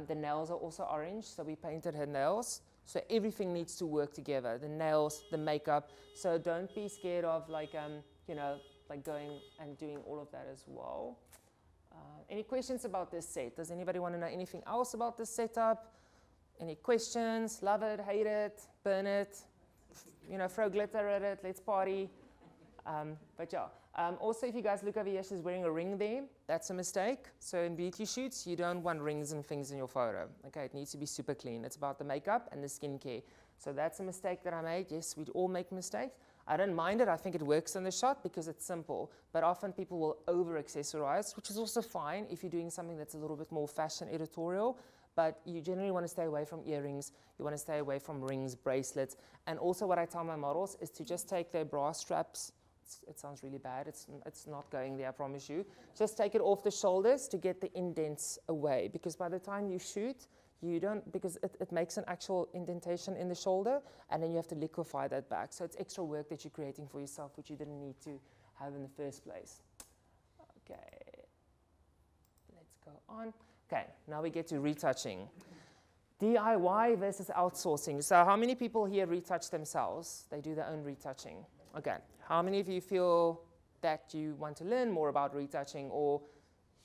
the nails are also orange. So we painted her nails. So everything needs to work together. The nails, the makeup. So don't be scared of like, you know, like going and doing all of that as well. Any questions about this set? Does anybody want to know anything else about this setup? Any questions? Love it, hate it, burn it, you know, throw glitter at it, let's party. But yeah, also if you guys look over here, she's wearing a ring there. That's a mistake. So in beauty shoots, you don't want rings and things in your photo. Okay, it needs to be super clean. It's about the makeup and the skincare. So that's a mistake that I made. Yes, we all make mistakes. I don't mind it. I think it works in the shot because it's simple. But often people will over-accessorize, which is also fine if you're doing something that's a little bit more fashion editorial. But you generally want to stay away from earrings. You want to stay away from rings, bracelets. And also what I tell my models is to just take their bra straps. It sounds really bad. It's not going there, I promise you. Just take it off the shoulders to get the indents away. Because by the time you shoot, you don't, because it makes an actual indentation in the shoulder, and then you have to liquefy that back. So it's extra work that you're creating for yourself, which you didn't need to have in the first place. Okay, let's go on. Okay, now we get to retouching. DIY versus outsourcing. So how many people here retouch themselves? They do their own retouching. Okay, how many of you feel that you want to learn more about retouching, or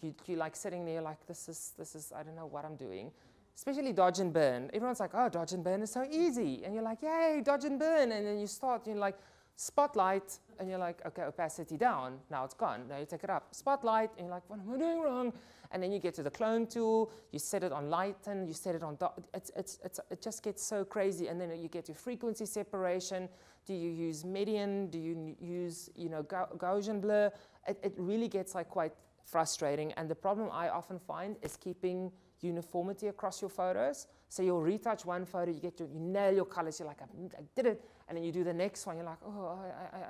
you like sitting there like, this is, I don't know what I'm doing. Especially dodge and burn. Everyone's like, oh, dodge and burn is so easy. And you're like, yay, dodge and burn. And then you start, you're like, spotlight. And you're like, okay, opacity down. Now it's gone. Now you take it up. Spotlight. And you're like, what am I doing wrong? And then you get to the clone tool. You set it on lighten. You set it on, it just gets so crazy. And then you get to frequency separation. Do you use median? Do you use, Gaussian blur? It really gets like quite frustrating. And the problem I often find is keeping uniformity across your photos. So you'll retouch one photo, you nail your colors, you're like, I did it. And then you do the next one, you're like, oh,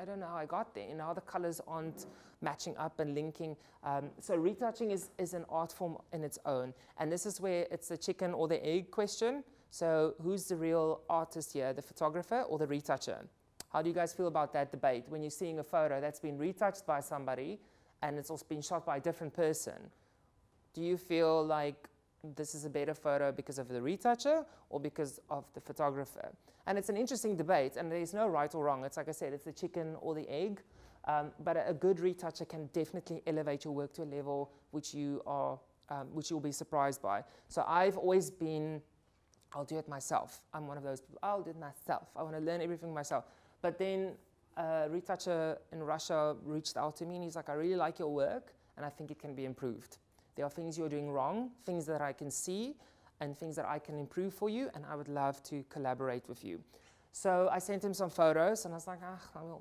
I don't know how I got there. How the colors aren't matching up and linking. So retouching is an art form in its own. And this is where it's the chicken or the egg question. So who's the real artist here, the photographer or the retoucher? How do you guys feel about that debate when you're seeing a photo that's been retouched by somebody and it's also been shot by a different person? Do you feel like this is a better photo because of the retoucher or because of the photographer? And it's an interesting debate, and there's no right or wrong. It's like I said, it's the chicken or the egg. But a good retoucher can definitely elevate your work to a level which you'll be surprised by. So I've always been, I'll do it myself. I'm one of those people, I'll do it myself. I want to learn everything myself. But then a retoucher in Russia reached out to me, and he's like, I really like your work, and I think it can be improved. There are things you're doing wrong, things that I can see, and things that I can improve for you, and I would love to collaborate with you. So I sent him some photos, and I was like,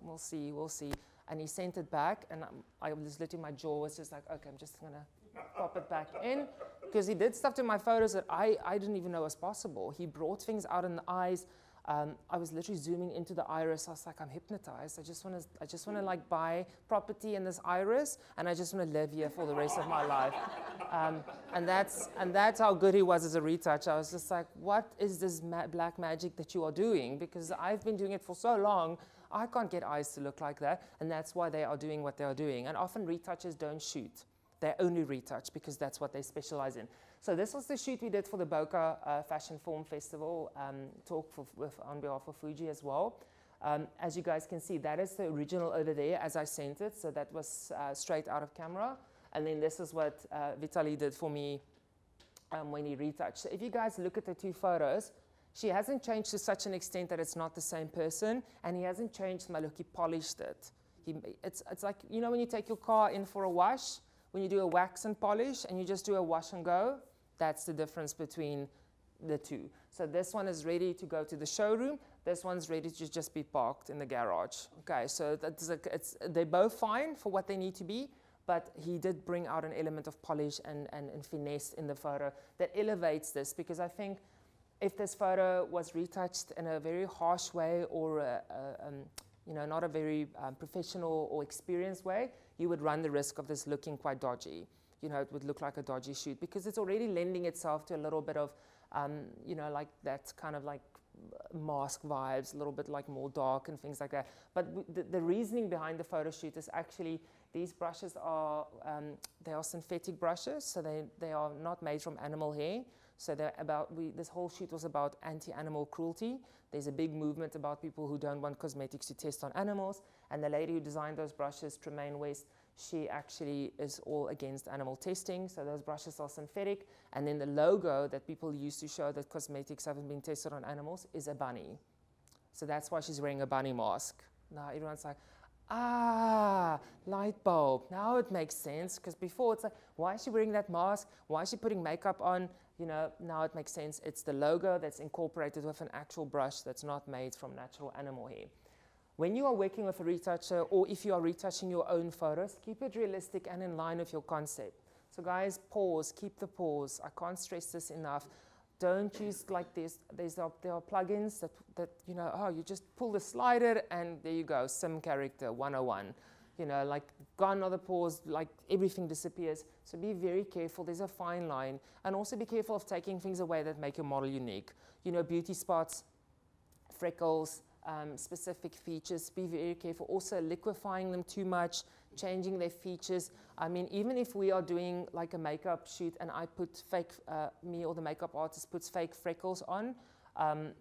we'll see. And he sent it back, and I was literally, my jaw was just like, okay, I'm just going to pop it back in. Because he did stuff to my photos that I didn't even know was possible. He brought things out in the eyes. I was literally zooming into the iris. I was like, I'm hypnotized. I just want to like buy property in this iris, and I just want to live here for the rest of my life. And that's how good he was as a retoucher. I was just like, what is this black magic that you are doing? Because I've been doing it for so long, I can't get eyes to look like that, and that's why they are doing what they are doing. And often retouchers don't shoot. They only retouch because that's what they specialize in. So this was the shoot we did for the Boca Fashion Film Festival talk on behalf of Fuji as well. As you guys can see, that is the original over there as I sent it. So that was straight out of camera. And then this is what Vitaly did for me when he retouched. So if you guys look at the two photos, she hasn't changed to such an extent that it's not the same person. And he hasn't changed my look, he polished it. It's like, when you take your car in for a wash, when you do a wax and polish and you just do a wash and go, that's the difference between the two. So this one is ready to go to the showroom. This one's ready to just be parked in the garage. Okay, so they're both fine for what they need to be, but he did bring out an element of polish and finesse in the photo that elevates this, because I think if this photo was retouched in a very harsh way or not a very professional or experienced way, you would run the risk of this looking quite dodgy. It would look like a dodgy shoot because it's already lending itself to a little bit of, like that kind of like mask vibes, a little bit like more dark and things like that. But the reasoning behind the photo shoot is actually these brushes are, they are synthetic brushes, so they are not made from animal hair. So this whole shoot was about anti-animal cruelty. There's a big movement about people who don't want cosmetics to test on animals. And the lady who designed those brushes, Tremaine West, she actually is all against animal testing. So those brushes are synthetic. And then the logo that people use to show that cosmetics haven't been tested on animals is a bunny. So that's why she's wearing a bunny mask. Now everyone's like, light bulb. Now it makes sense, because before it's like, why is she wearing that mask? Why is she putting makeup on? Now it makes sense. It's the logo that's incorporated with an actual brush that's not made from natural animal hair. When you are working with a retoucher, or if you are retouching your own photos, keep it realistic and in line with your concept. So guys, pause, keep the pause. I can't stress this enough. Don't use like this. There are plugins that you know, oh, you just pull the slider and there you go, sim character 101. You know, like gone are the pause, like everything disappears. So be very careful. There's a fine line. And also be careful of taking things away that make your model unique. You know, beauty spots, freckles, specific features. Be very careful. Also liquefying them too much, changing their features. I mean, even if we are doing like a makeup shoot and I put fake, me or the makeup artist puts fake freckles on,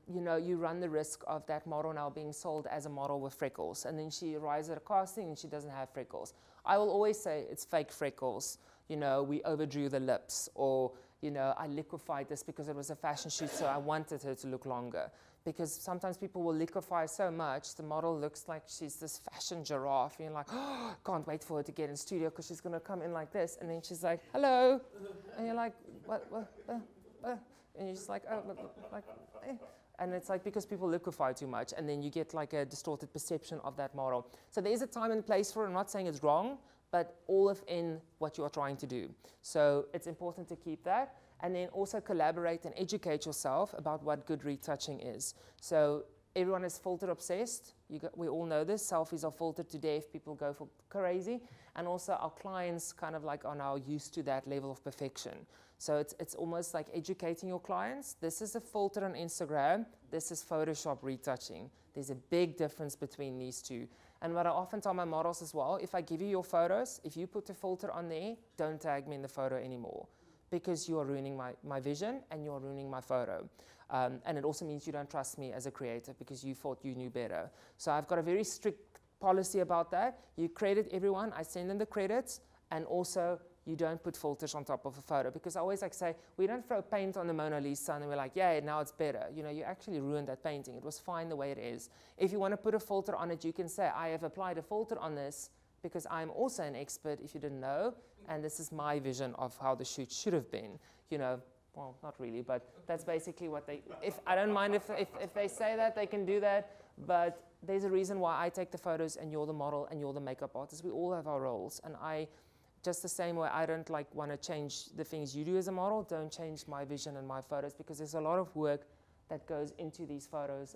you know, you run the risk of that model now being sold as a model with freckles. And then she arrives at a casting and she doesn't have freckles. I will always say it's fake freckles. You know, we overdrew the lips, or, you know, I liquefied this because it was a fashion shoot, so I wanted her to look longer. Because sometimes people will liquefy so much, the model looks like she's this fashion giraffe. And you're like, oh, can't wait for her to get in studio because she's going to come in like this. And then she's like, hello. And you're like, what? And you're just like, oh, like, eh. And it's like because people liquefy too much, and then you get like a distorted perception of that model. So there is a time and place for it. I'm not saying it's wrong, but all within what you are trying to do. So it's important to keep that. And then also collaborate and educate yourself about what good retouching is. So everyone is filter obsessed. We all know this. Selfies are filtered to death. People go for crazy. And also our clients kind of like are now used to that level of perfection. So it's almost like educating your clients. This is a filter on Instagram. This is Photoshop retouching. There's a big difference between these two. And what I often tell my models as well, if I give you your photos, if you put a filter on there, don't tag me in the photo anymore, because you are ruining my vision and you are ruining my photo. And it also means you don't trust me as a creator because you thought you knew better. So I've got a very strict policy about that. You credit everyone, I send them the credits, and also you don't put filters on top of a photo, because I always like say, we don't throw paint on the Mona Lisa and we're like, yeah, now it's better. You know, you actually ruined that painting. It was fine the way it is. If you want to put a filter on it, you can say, I have applied a filter on this because I'm also an expert, if you didn't know, and this is my vision of how the shoot should have been. You know, well, not really, but that's basically what they, I don't mind if they say that, they can do that, but there's a reason why I take the photos and you're the model and you're the makeup artist. We all have our roles, and just the same way I don't like want to change the things you do as a model, don't change my vision and my photos, because there's a lot of work that goes into these photos.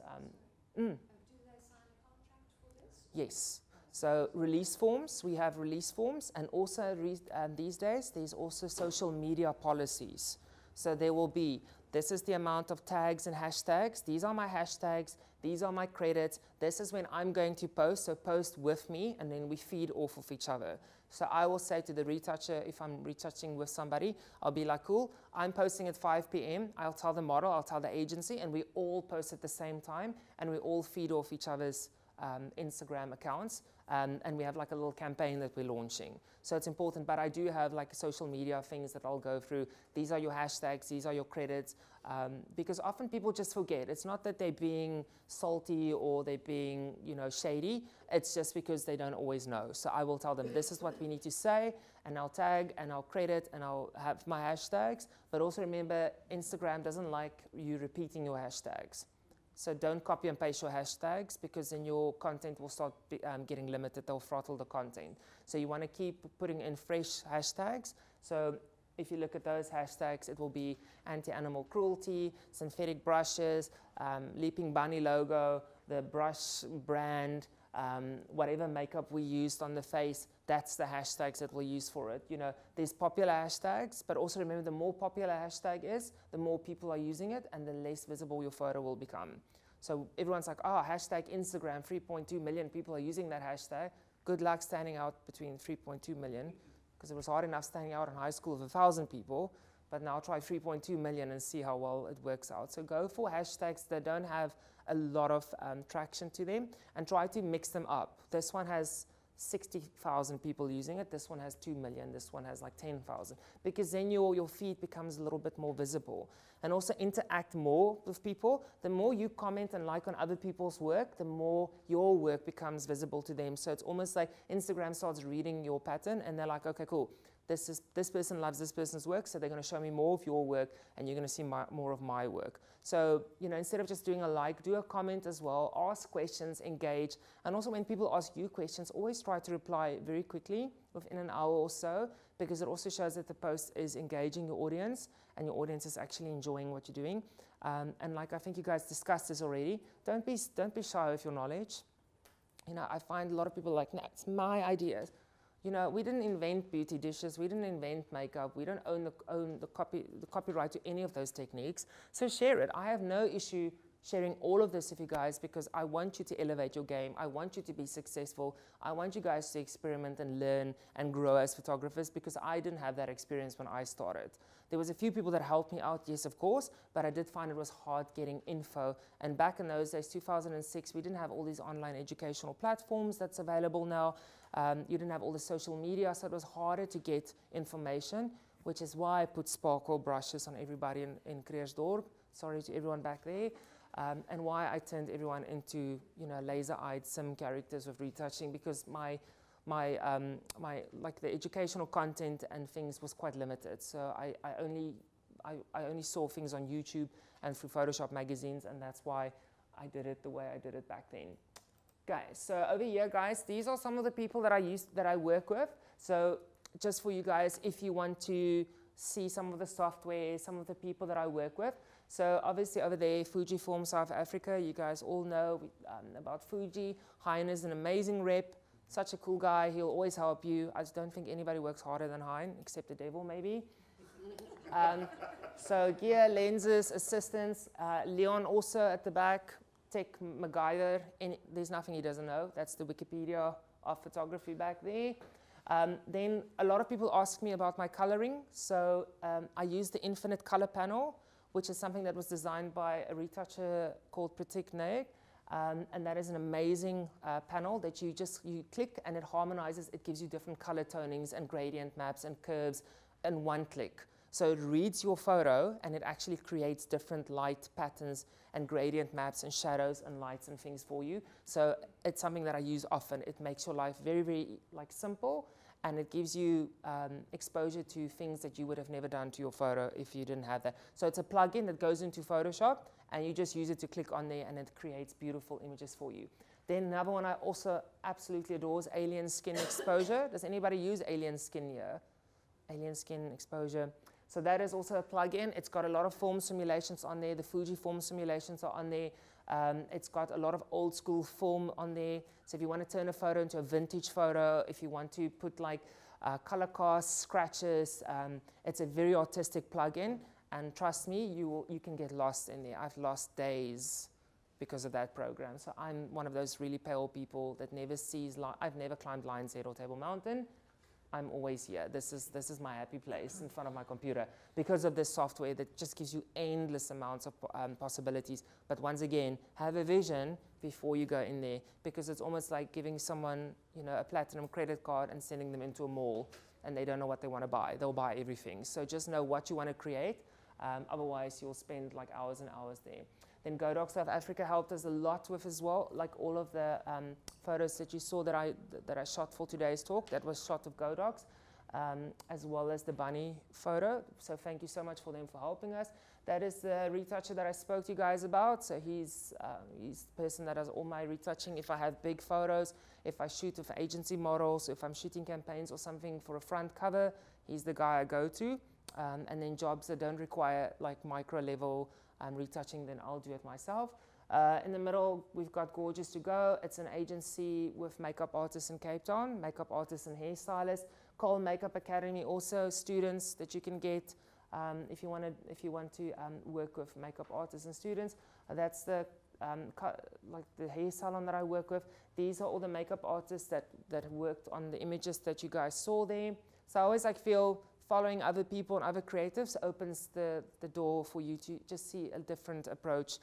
Do they sign a contract for this? Yes. So release forms, we have release forms, and also these days there's also social media policies. So there will be, this is the amount of tags and hashtags, these are my hashtags, these are my credits, this is when I'm going to post, so post with me, and then we feed off of each other. So I will say to the retoucher, if I'm retouching with somebody, I'll be like, cool, I'm posting at 5 p.m. I'll tell the model, I'll tell the agency, and we all post at the same time, and we all feed off each other's Instagram accounts, and we have like a little campaign that we're launching. So it's important, but I do have like social media things that I'll go through. These are your hashtags, these are your credits, because often people just forget. It's not that they're being salty or they're being, you know, shady. It's just because they don't always know. So I will tell them, this is what we need to say, and I'll tag and I'll credit and I'll have my hashtags. But also remember, Instagram doesn't like you repeating your hashtags. So don't copy and paste your hashtags, because then your content will start getting limited. They'll throttle the content. So you want to keep putting in fresh hashtags. So if you look at those hashtags, it will be anti-animal cruelty, synthetic brushes, Leaping Bunny logo, the brush brand, whatever makeup we used on the face, that's the hashtags that we'll use for it. You know, there's popular hashtags, but also remember, the more popular a hashtag is, the more people are using it, and the less visible your photo will become. So everyone's like, oh, hashtag Instagram, 3.2 million people are using that hashtag. Good luck standing out between 3.2 million, because it was hard enough standing out in high school with 1,000 people, but now try 3.2 million and see how well it works out. So go for hashtags that don't have a lot of traction to them, and try to mix them up. This one has 60,000 people using it, this one has 2 million, this one has like 10,000, because then your feed becomes a little bit more visible. And also interact more with people. The more you comment and like on other people's work, the more your work becomes visible to them. So it's almost like Instagram starts reading your pattern, and they're like, okay, cool, this person loves this person's work, so they're going to show me more of your work, and you're going to see more of my work. So, you know, instead of just doing a like, do a comment as well, ask questions, engage, and also when people ask you questions, always try to reply very quickly, within an hour or so, because it also shows that the post is engaging your audience, and your audience is actually enjoying what you're doing. And like I think you guys discussed this already, don't be shy with your knowledge. You know, I find a lot of people like, no, it's my ideas. You know, we didn't invent beauty dishes, we didn't invent makeup, we don't own the copyright to any of those techniques. So share it. I have no issue sharing all of this with you guys, because I want you to elevate your game. I want you to be successful. I want you guys to experiment and learn and grow as photographers, because I didn't have that experience when I started. There was a few people that helped me out, yes, of course, but I did find it was hard getting info. And back in those days, 2006, we didn't have all these online educational platforms that's available now. You didn't have all the social media, so it was harder to get information, which is why I put sparkle brushes on everybody in Krugersdorp. Sorry to everyone back there. And why I turned everyone into, you know, laser-eyed sim characters with retouching, because my like the educational content and things was quite limited. So I only saw things on YouTube and through Photoshop magazines, and that's why I did it the way I did it back then. Guys, so over here, guys, these are some of the people that I work with. So just for you guys, if you want to see some of the software, some of the people that I work with. So obviously over there, Fujifilm South Africa, you guys all know about Fuji. Hein is an amazing rep, such a cool guy. He'll always help you. I just don't think anybody works harder than Hein, except the devil maybe. So gear, lenses, assistance. Leon also at the back, tech MacGyver. There's nothing he doesn't know. That's the Wikipedia of photography back there. Then a lot of people ask me about my coloring. So I use the infinite color panel, which is something that was designed by a retoucher called Pratik Naik. And that is an amazing panel that you click and it harmonizes. It gives you different color tonings and gradient maps and curves in one click. So it reads your photo and it actually creates different light patterns and gradient maps and shadows and lights and things for you. So it's something that I use often. It makes your life very, very simple, and it gives you exposure to things that you would have never done to your photo if you didn't have that. So it's a plugin that goes into Photoshop, and you just use it to click on there and it creates beautiful images for you. Then another one I also absolutely adore is Alien Skin Exposure. Does anybody use Alien Skin here? Alien Skin Exposure. So that is also a plugin. It's got a lot of film simulations on there. The Fujifilm simulations are on there. It's got a lot of old school film on there. So if you want to turn a photo into a vintage photo, if you want to put like color casts, scratches, it's a very artistic plugin. And trust me, you can get lost in there. I've lost days because of that program. So I'm one of those really pale people that never sees, I've never climbed Lion's Head or Table Mountain. I'm always here. This is my happy place in front of my computer because of this software that just gives you endless amounts of possibilities. But once again, have a vision before you go in there, because it's almost like giving someone, you know, a platinum credit card and sending them into a mall and they don't know what they want to buy. They'll buy everything. So just know what you want to create. Otherwise, you'll spend like hours and hours there. Then Godox South Africa helped us a lot with as well, like all of the photos that you saw that I shot for today's talk, that was shot of Godox, as well as the bunny photo. So thank you so much for them for helping us. That is the retoucher that I spoke to you guys about. So he's the person that does all my retouching. If I have big photos, if I shoot with agency models, if I'm shooting campaigns or something for a front cover, he's the guy I go to. And then jobs that don't require like micro level retouching, then I'll do it myself. In the middle, we've got Gorgeous to Go. It's an agency with makeup artists in Cape Town, makeup artists and hairstylists. Cole Makeup Academy, also students that you can get if you want to work with makeup artists and students. That's the like the hair salon that I work with. These are all the makeup artists that worked on the images that you guys saw there. So I always feel following other people and other creatives opens the door for you to just see a different approach.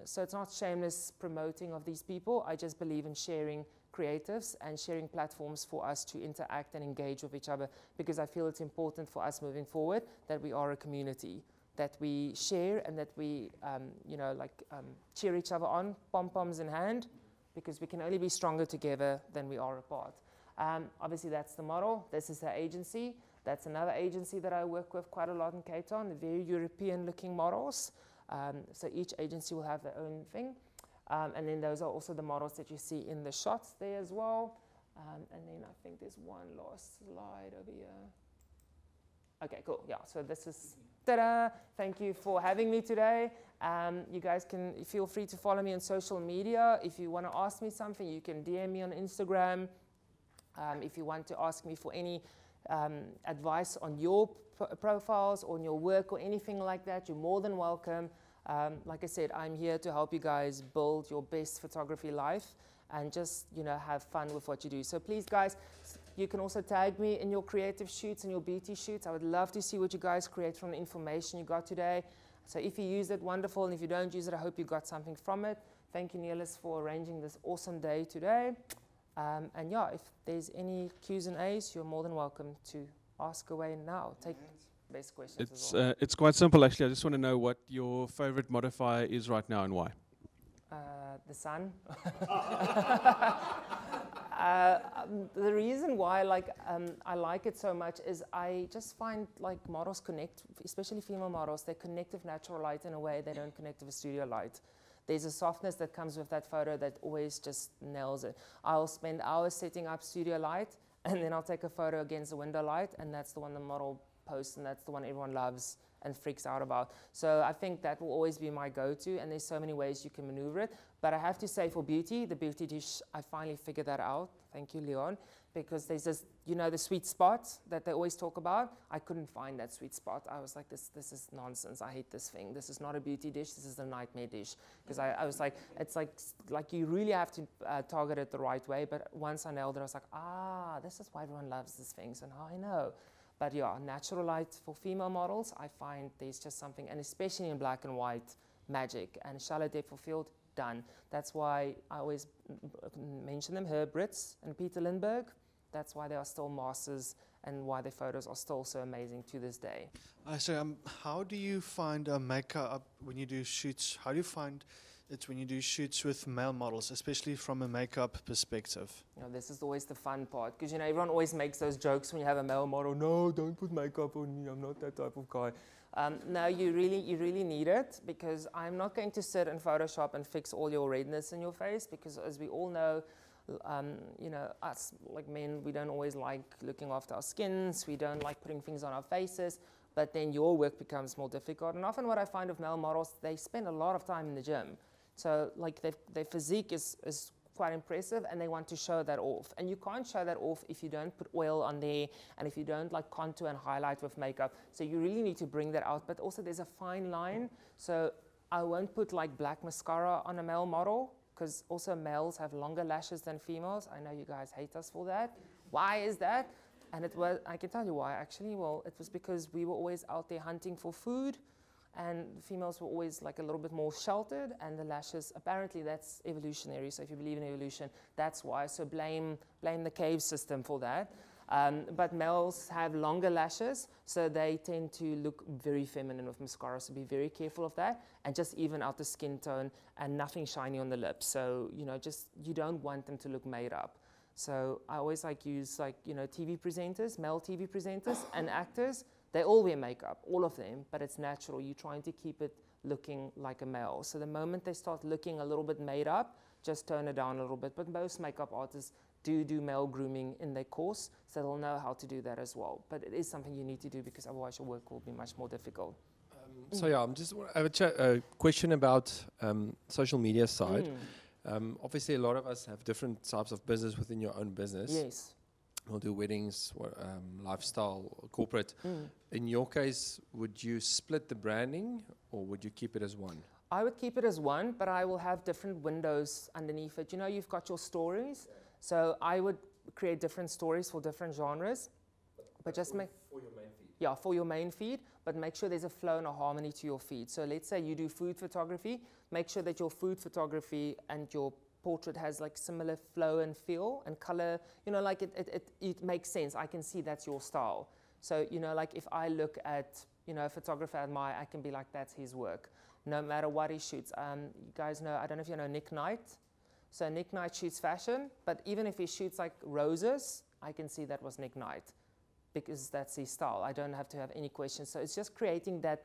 So it's not shameless promoting of these people. I just believe in sharing creatives and sharing platforms for us to interact and engage with each other, because I feel it's important for us moving forward that we are a community, that we share and that we cheer each other on, pom-poms in hand, because we can only be stronger together than we are apart. Obviously, that's the model. This is the agency. That's another agency that I work with quite a lot in Cape Town, very European-looking models. So each agency will have their own thing. And then those are also the models that you see in the shots there as well. And then I think there's one last slide over here. Okay, cool. Yeah, so this is, ta-da! Thank you for having me today. You guys can feel free to follow me on social media. If you want to ask me something, you can DM me on Instagram. If you want to ask me for any advice on your profiles, on your work or anything like that, you're more than welcome. Like I said, I'm here to help you guys build your best photography life and just, you know, have fun with what you do. So please, guys, you can also tag me in your creative shoots and your beauty shoots. I would love to see what you guys create from the information you got today. So if you use it, wonderful. And if you don't use it, I hope you got something from it. Thank you, Neelis, for arranging this awesome day today. And yeah, if there's any Q's and A's, you're more than welcome to ask away now. Take best questions as well. It's quite simple, actually. I just want to know what your favorite modifier is right now and why. The sun. The reason why I like it so much is I just find like models connect, especially female models, they connect with natural light in a way they don't connect with studio light. There's a softness that comes with that photo that always just nails it. I'll spend hours setting up studio light, and then I'll take a photo against the window light, and that's the one the model posts, and that's the one everyone loves and freaks out about. So I think that will always be my go-to, and there's so many ways you can maneuver it. But I have to say, for beauty, the beauty dish, I finally figured that out. Thank you, Leon. Because there's this, you know, the sweet spot that they always talk about. I couldn't find that sweet spot. I was like, this is nonsense. I hate this thing. This is not a beauty dish. This is a nightmare dish. Because I was like, it's like you really have to target it the right way. But once I nailed it, I was like, this is why everyone loves this thing. So now I know. But yeah, natural light for female models, I find there's just something, and especially in black and white, magic. And shallow depth of field, done. That's why I always mention them, Herb Ritz and Peter Lindbergh. That's why they are still masters and why their photos are still so amazing to this day. So how do you find makeup when you do shoots? How do you find it when you do shoots with male models, especially from a makeup perspective? You know, this is always the fun part, because you know everyone always makes those jokes when you have a male model. No, don't put makeup on me. I'm not that type of guy. No, you really need it, because I'm not going to sit in Photoshop and fix all your redness in your face, because as we all know, you know, us like men, we don't always like looking after our skins. We don't like putting things on our faces. But then your work becomes more difficult. And often what I find with male models, they spend a lot of time in the gym. So like their physique is quite impressive, and they want to show that off. And you can't show that off if you don't put oil on there, and if you don't like contour and highlight with makeup. So you really need to bring that out. But also there's a fine line. So I won't put like black mascara on a male model, because also males have longer lashes than females. I know you guys hate us for that. Why is that? And it was, I can tell you why actually. Well, it was because we were always out there hunting for food, and the females were always like a little bit more sheltered, and the lashes, apparently that's evolutionary. So if you believe in evolution, that's why. So blame the cave system for that. But males have longer lashes, so they tend to look very feminine with mascara. So be very careful of that, and just even out the skin tone, and nothing shiny on the lips. So you know, just you don't want them to look made up. So I always use you know, TV presenters, male TV presenters and actors. They all wear makeup, all of them, but it's natural. You're trying to keep it looking like a male. So the moment they start looking a little bit made up, just tone it down a little bit. But most makeup artists do male grooming in their course, so they'll know how to do that as well. But it is something you need to do, because otherwise your work will be much more difficult. So yeah, I have a question about social media side. Obviously, a lot of us have different types of business within your own business. Yes. We'll do weddings, lifestyle, corporate. In your case, would you split the branding, or would you keep it as one? I would keep it as one, but I will have different windows underneath it. You know, you've got your stories, so I would create different stories for different genres. But just make... For your main feed? Yeah, for your main feed, but make sure there's a flow and a harmony to your feed. So let's say you do food photography, make sure that your food photography and your portrait has like similar flow and feel and color, you know, like it makes sense. I can see that's your style. So, you know, like if I look at, you know, a photographer I admire, I can be like, that's his work, no matter what he shoots. You guys know, I don't know if you know Nick Knight. So Nick Knight shoots fashion, but even if he shoots like roses, I can see that was Nick Knight because that's his style. I don't have to have any questions. So it's just creating that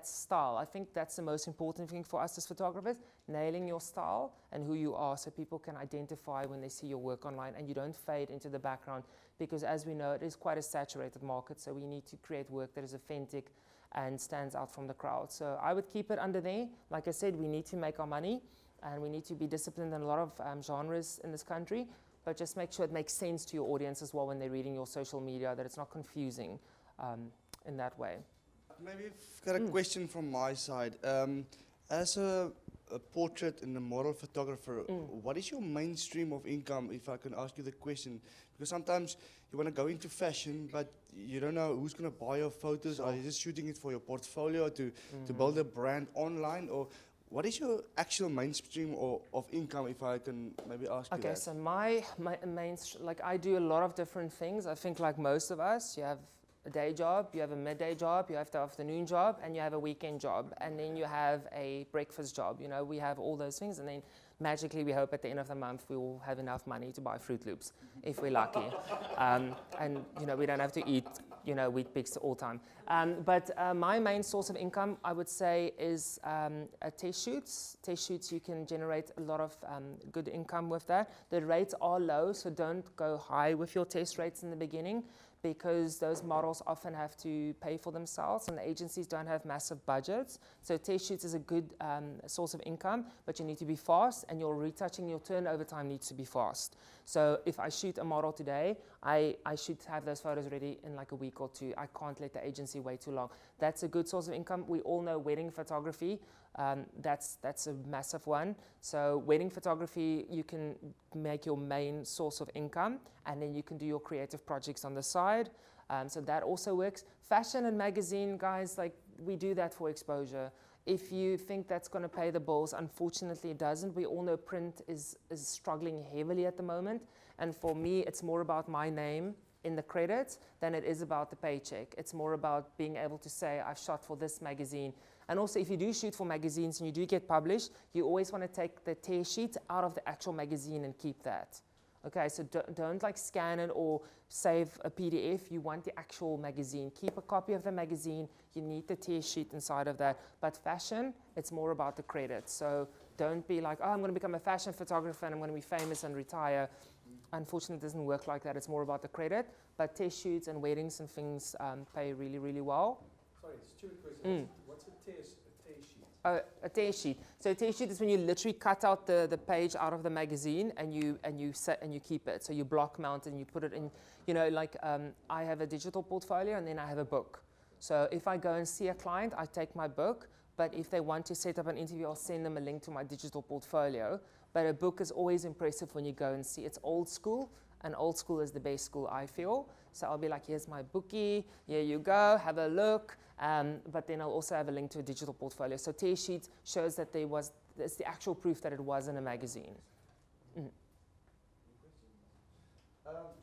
style. I think that's the most important thing for us as photographers, nailing your style and who you are so people can identify when they see your work online and you don't fade into the background because as we know, it is quite a saturated market, so we need to create work that is authentic and stands out from the crowd. So I would keep it under there. Like I said, we need to make our money and we need to be disciplined in a lot of genres in this country, but just make sure it makes sense to your audience as well when they're reading your social media, that it's not confusing in that way. Maybe I've got a question from my side. As a portrait and a model photographer, what is your main stream of income, if I can ask you the question? Because sometimes you want to go into fashion, but you don't know who's going to buy your photos. Sure. Are you just shooting it for your portfolio to build a brand online? Or what is your actual mainstream of income, if I can maybe ask you that? Okay, so my main, like I do a lot of different things. I think like most of us, you have a day job, you have a midday job, you have the afternoon job, and you have a weekend job, and then you have a breakfast job. You know, we have all those things, and then magically we hope at the end of the month we will have enough money to buy Fruit Loops, if we're lucky. And, you know, we don't have to eat, you know, Wheat Bix all the time. But my main source of income, I would say, is test shoots. Test shoots, you can generate a lot of good income with that. The rates are low, so don't go high with your test rates in the beginning, because those models often have to pay for themselves and the agencies don't have massive budgets. So test shoots is a good source of income, but you need to be fast and your retouching, your turnover time needs to be fast. So if I shoot a model today, I should have those photos ready in like a week or two. I can't let the agency wait too long. That's a good source of income. We all know wedding photography. That's a massive one. So wedding photography, you can make your main source of income, and then you can do your creative projects on the side. So that also works. Fashion and magazine, guys, like we do that for exposure. If you think that's going to pay the bills, unfortunately it doesn't. We all know print is struggling heavily at the moment. And for me, it's more about my name in the credits than it is about the paycheck. It's more about being able to say, I've shot for this magazine. And also, if you do shoot for magazines and you do get published, you always want to take the tear sheet out of the actual magazine and keep that. Okay, so don't like scan it or save a PDF. You want the actual magazine. Keep a copy of the magazine. You need the tear sheet inside of that. But fashion, it's more about the credits. So don't be like, oh, I'm going to become a fashion photographer and I'm going to be famous and retire. Unfortunately, it doesn't work like that. It's more about the credit. But test shoots and weddings and things pay really, really well. Sorry, stupid question. What's a tear sheet? A tear sheet. So a tear sheet is when you literally cut out the page out of the magazine and you keep it. So you block mount and you put it in. You know, like I have a digital portfolio and then I have a book. So if I go and see a client, I take my book. But if they want to set up an interview, I'll send them a link to my digital portfolio. But a book is always impressive when you go and see. It's old school, and old school is the best school, I feel. So I'll be like, here's my bookie, here you go, have a look. But then I'll also have a link to a digital portfolio. So tear sheet shows that it's the actual proof that it was in a magazine.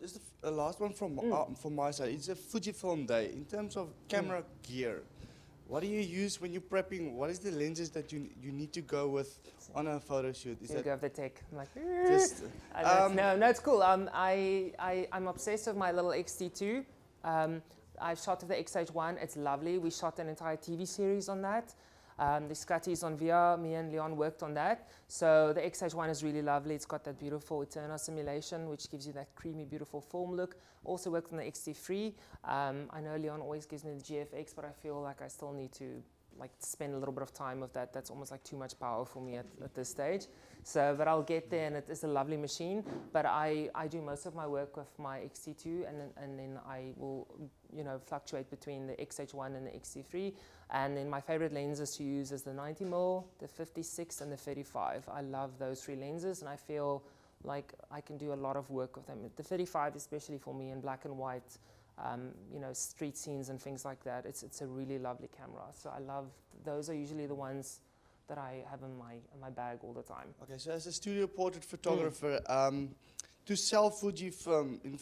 Just a last one from my side. It's a Fujifilm day. In terms of camera gear, what do you use when you're prepping? What is the lenses that you need to go with on a photo shoot? Is you go with the tech. I'm like, just, no, it's cool. I'm obsessed with my little X-T2. I've shot with the X-H1. It's lovely. We shot an entire TV series on that. The Scotty's on VR. Me and Leon worked on that. So the X-H1 is really lovely. It's got that beautiful Eterna simulation, which gives you that creamy, beautiful film look. Also worked on the X-T3. I know Leon always gives me the GFX, but I feel like I still need to spend a little bit of time with that. That's almost like too much power for me at this stage. So, but I'll get there, and it is a lovely machine. But I do most of my work with my X-T2, and then I will, fluctuate between the X-H1 and the X-T3. And then my favorite lenses to use is the 90mm, the 56, and the 35. I love those three lenses, and I feel like I can do a lot of work with them. The 35, especially for me in black and white, street scenes and things like that. It's a really lovely camera. So I love, those are usually the ones that I have in my bag all the time. Okay, so as a studio portrait photographer, to sell Fujifilm in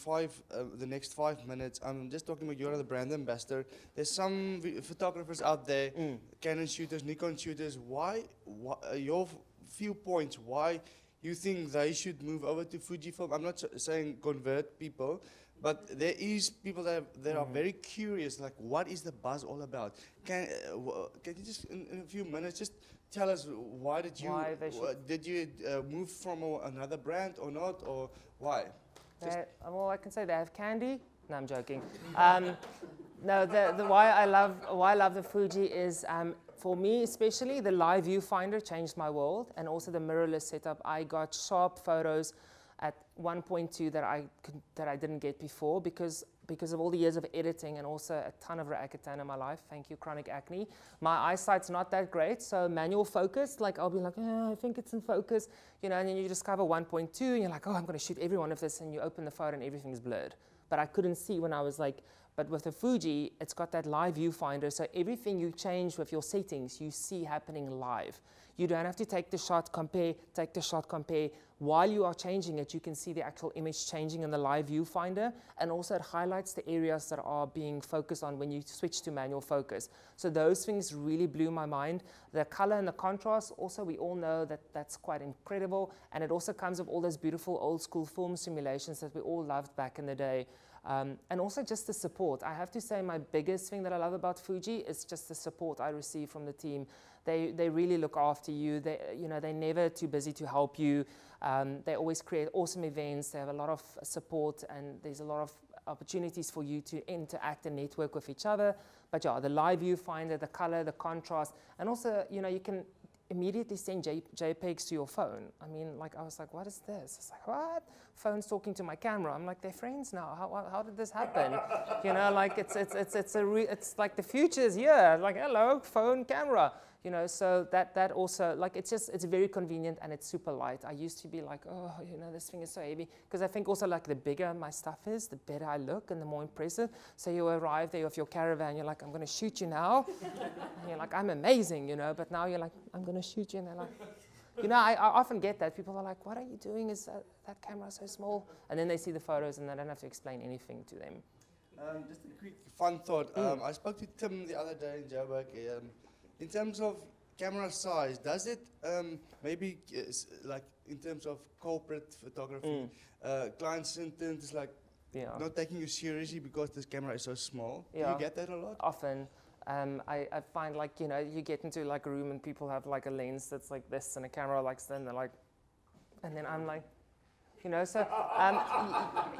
the next 5 minutes, I'm just talking about you're the brand ambassador. There's some photographers out there, Canon shooters, Nikon shooters. Why your few points, why you think they should move over to Fujifilm? I'm not saying convert people, But there is people that are very curious, like, what is the buzz all about? Can you just, in a few minutes, just tell us why did you, move from another brand or not, or why? Well, I can say they have candy. No, I'm joking. No, why I love the Fuji is, for me especially, the live viewfinder changed my world, and also the mirrorless setup. I got sharp photos at 1.2 that I didn't get before because of all the years of editing and also a ton of Roaccutane in my life. Thank you, chronic acne. My eyesight's not that great, so manual focus, like I'll be like, oh, I think it's in focus, you know, and then you discover 1.2, and you're like, oh, I'm going to shoot every one of this, and you open the photo and everything's blurred. But I couldn't see when I was like, but with the Fuji, it's got that live viewfinder, so everything you change with your settings, you see happening live. You don't have to take the shot, compare, take the shot, compare. While you are changing it, you can see the actual image changing in the live viewfinder, and also it highlights the areas that are being focused on when you switch to manual focus. So those things really blew my mind. The color and the contrast, also we all know that that's quite incredible, and it also comes with all those beautiful old school film simulations that we all loved back in the day. And also just the support. I have to say my biggest thing that I love about Fuji is just the support I receive from the team. They really look after you. They're never too busy to help you. They always create awesome events. They have a lot of support, and there's a lot of opportunities for you to interact and network with each other. But yeah, the live viewfinder, the color, the contrast, and also, you know, you can immediately send JPEGs to your phone. I mean, like, I was like, what is this? It's like, what? Phone's talking to my camera. I'm like, they're friends now. How did this happen? You know, like, it's like the future is here. Like, hello, phone, camera. You know, so that also, like, it's very convenient, and it's super light. I used to be like, oh, you know, this thing is so heavy. Because I think also, like, the bigger my stuff is, the better I look and the more impressive. So you arrive there with your caravan, you're like, I'm going to shoot you now. And you're like, I'm amazing, you know. But now you're like, I'm going to shoot you. And they're like, you know, I often get that. People are like, what are you doing? Is that camera so small? And then they see the photos, and I don't have to explain anything to them. Just a quick fun thought. I spoke to Tim the other day in Joburg. In terms of camera size, does it maybe like in terms of corporate photography, client sentence like not taking you seriously because this camera is so small? Do you get that a lot? Often. I find, like, you know, you get into like a room and people have like a lens that's like this and a camera like this, and they're like, and then I'm like, you know, so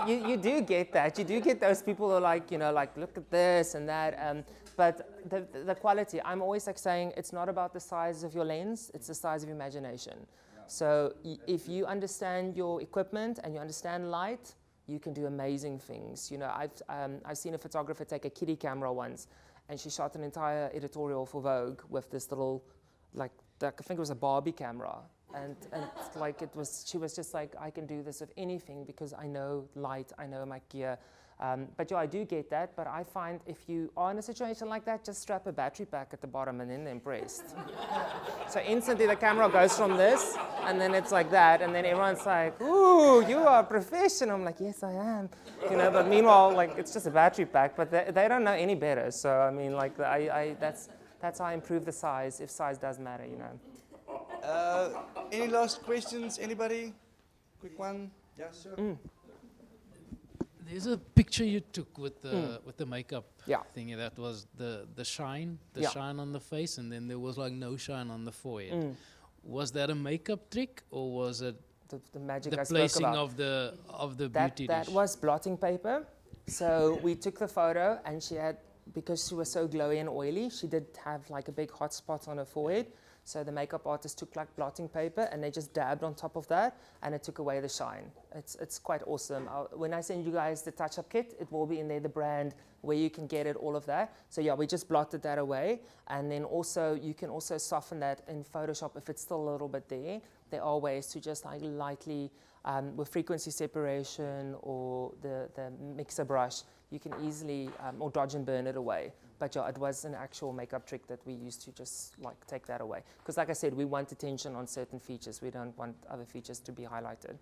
you do get that. You do get those people who are like, you know, like, look at this and that. But the quality, I'm always like saying, it's not about the size of your lens, it's the size of your imagination. Yeah. So if you understand your equipment and you understand light, you can do amazing things. You know, I've seen a photographer take a kiddie camera once, and she shot an entire editorial for Vogue with this little, like, I think it was a Barbie camera. And like, she was just like, I can do this with anything because I know light, I know my gear. But yeah, I do get that, but I find if you are in a situation like that, just strap a battery pack at the bottom and then they're impressed. So instantly the camera goes from this, and then it's like that, and then everyone's like, ooh, you are a professional. I'm like, yes, I am. You know, but meanwhile, like, it's just a battery pack, but they don't know any better. So, I mean, like, that's how I improve the size, if size does matter, you know. Any last questions? Anybody? Quick one. Yeah, sure. There's a picture you took with the makeup thingy that was the shine on the face, and then there was like no shine on the forehead. Was that a makeup trick, or was it the magic the I placing spoke about? of the beauty That dish? was blotting paper. So we took the photo, and she had, because she was so glowy and oily, she did have like a big hot spot on her forehead. So the makeup artist took like blotting paper and they just dabbed on top of that, and it took away the shine. It's quite awesome. When I send you guys the touch-up kit, it will be in there, the brand, where you can get it, all of that. So yeah, we just blotted that away. And then also, you can also soften that in Photoshop if it's still a little bit there. There are ways to just like lightly, with frequency separation or the mixer brush, you can easily, or dodge and burn it away. But yeah, it was an actual makeup trick that we used to just like take that away. Because like I said, we want attention on certain features. We don't want other features to be highlighted.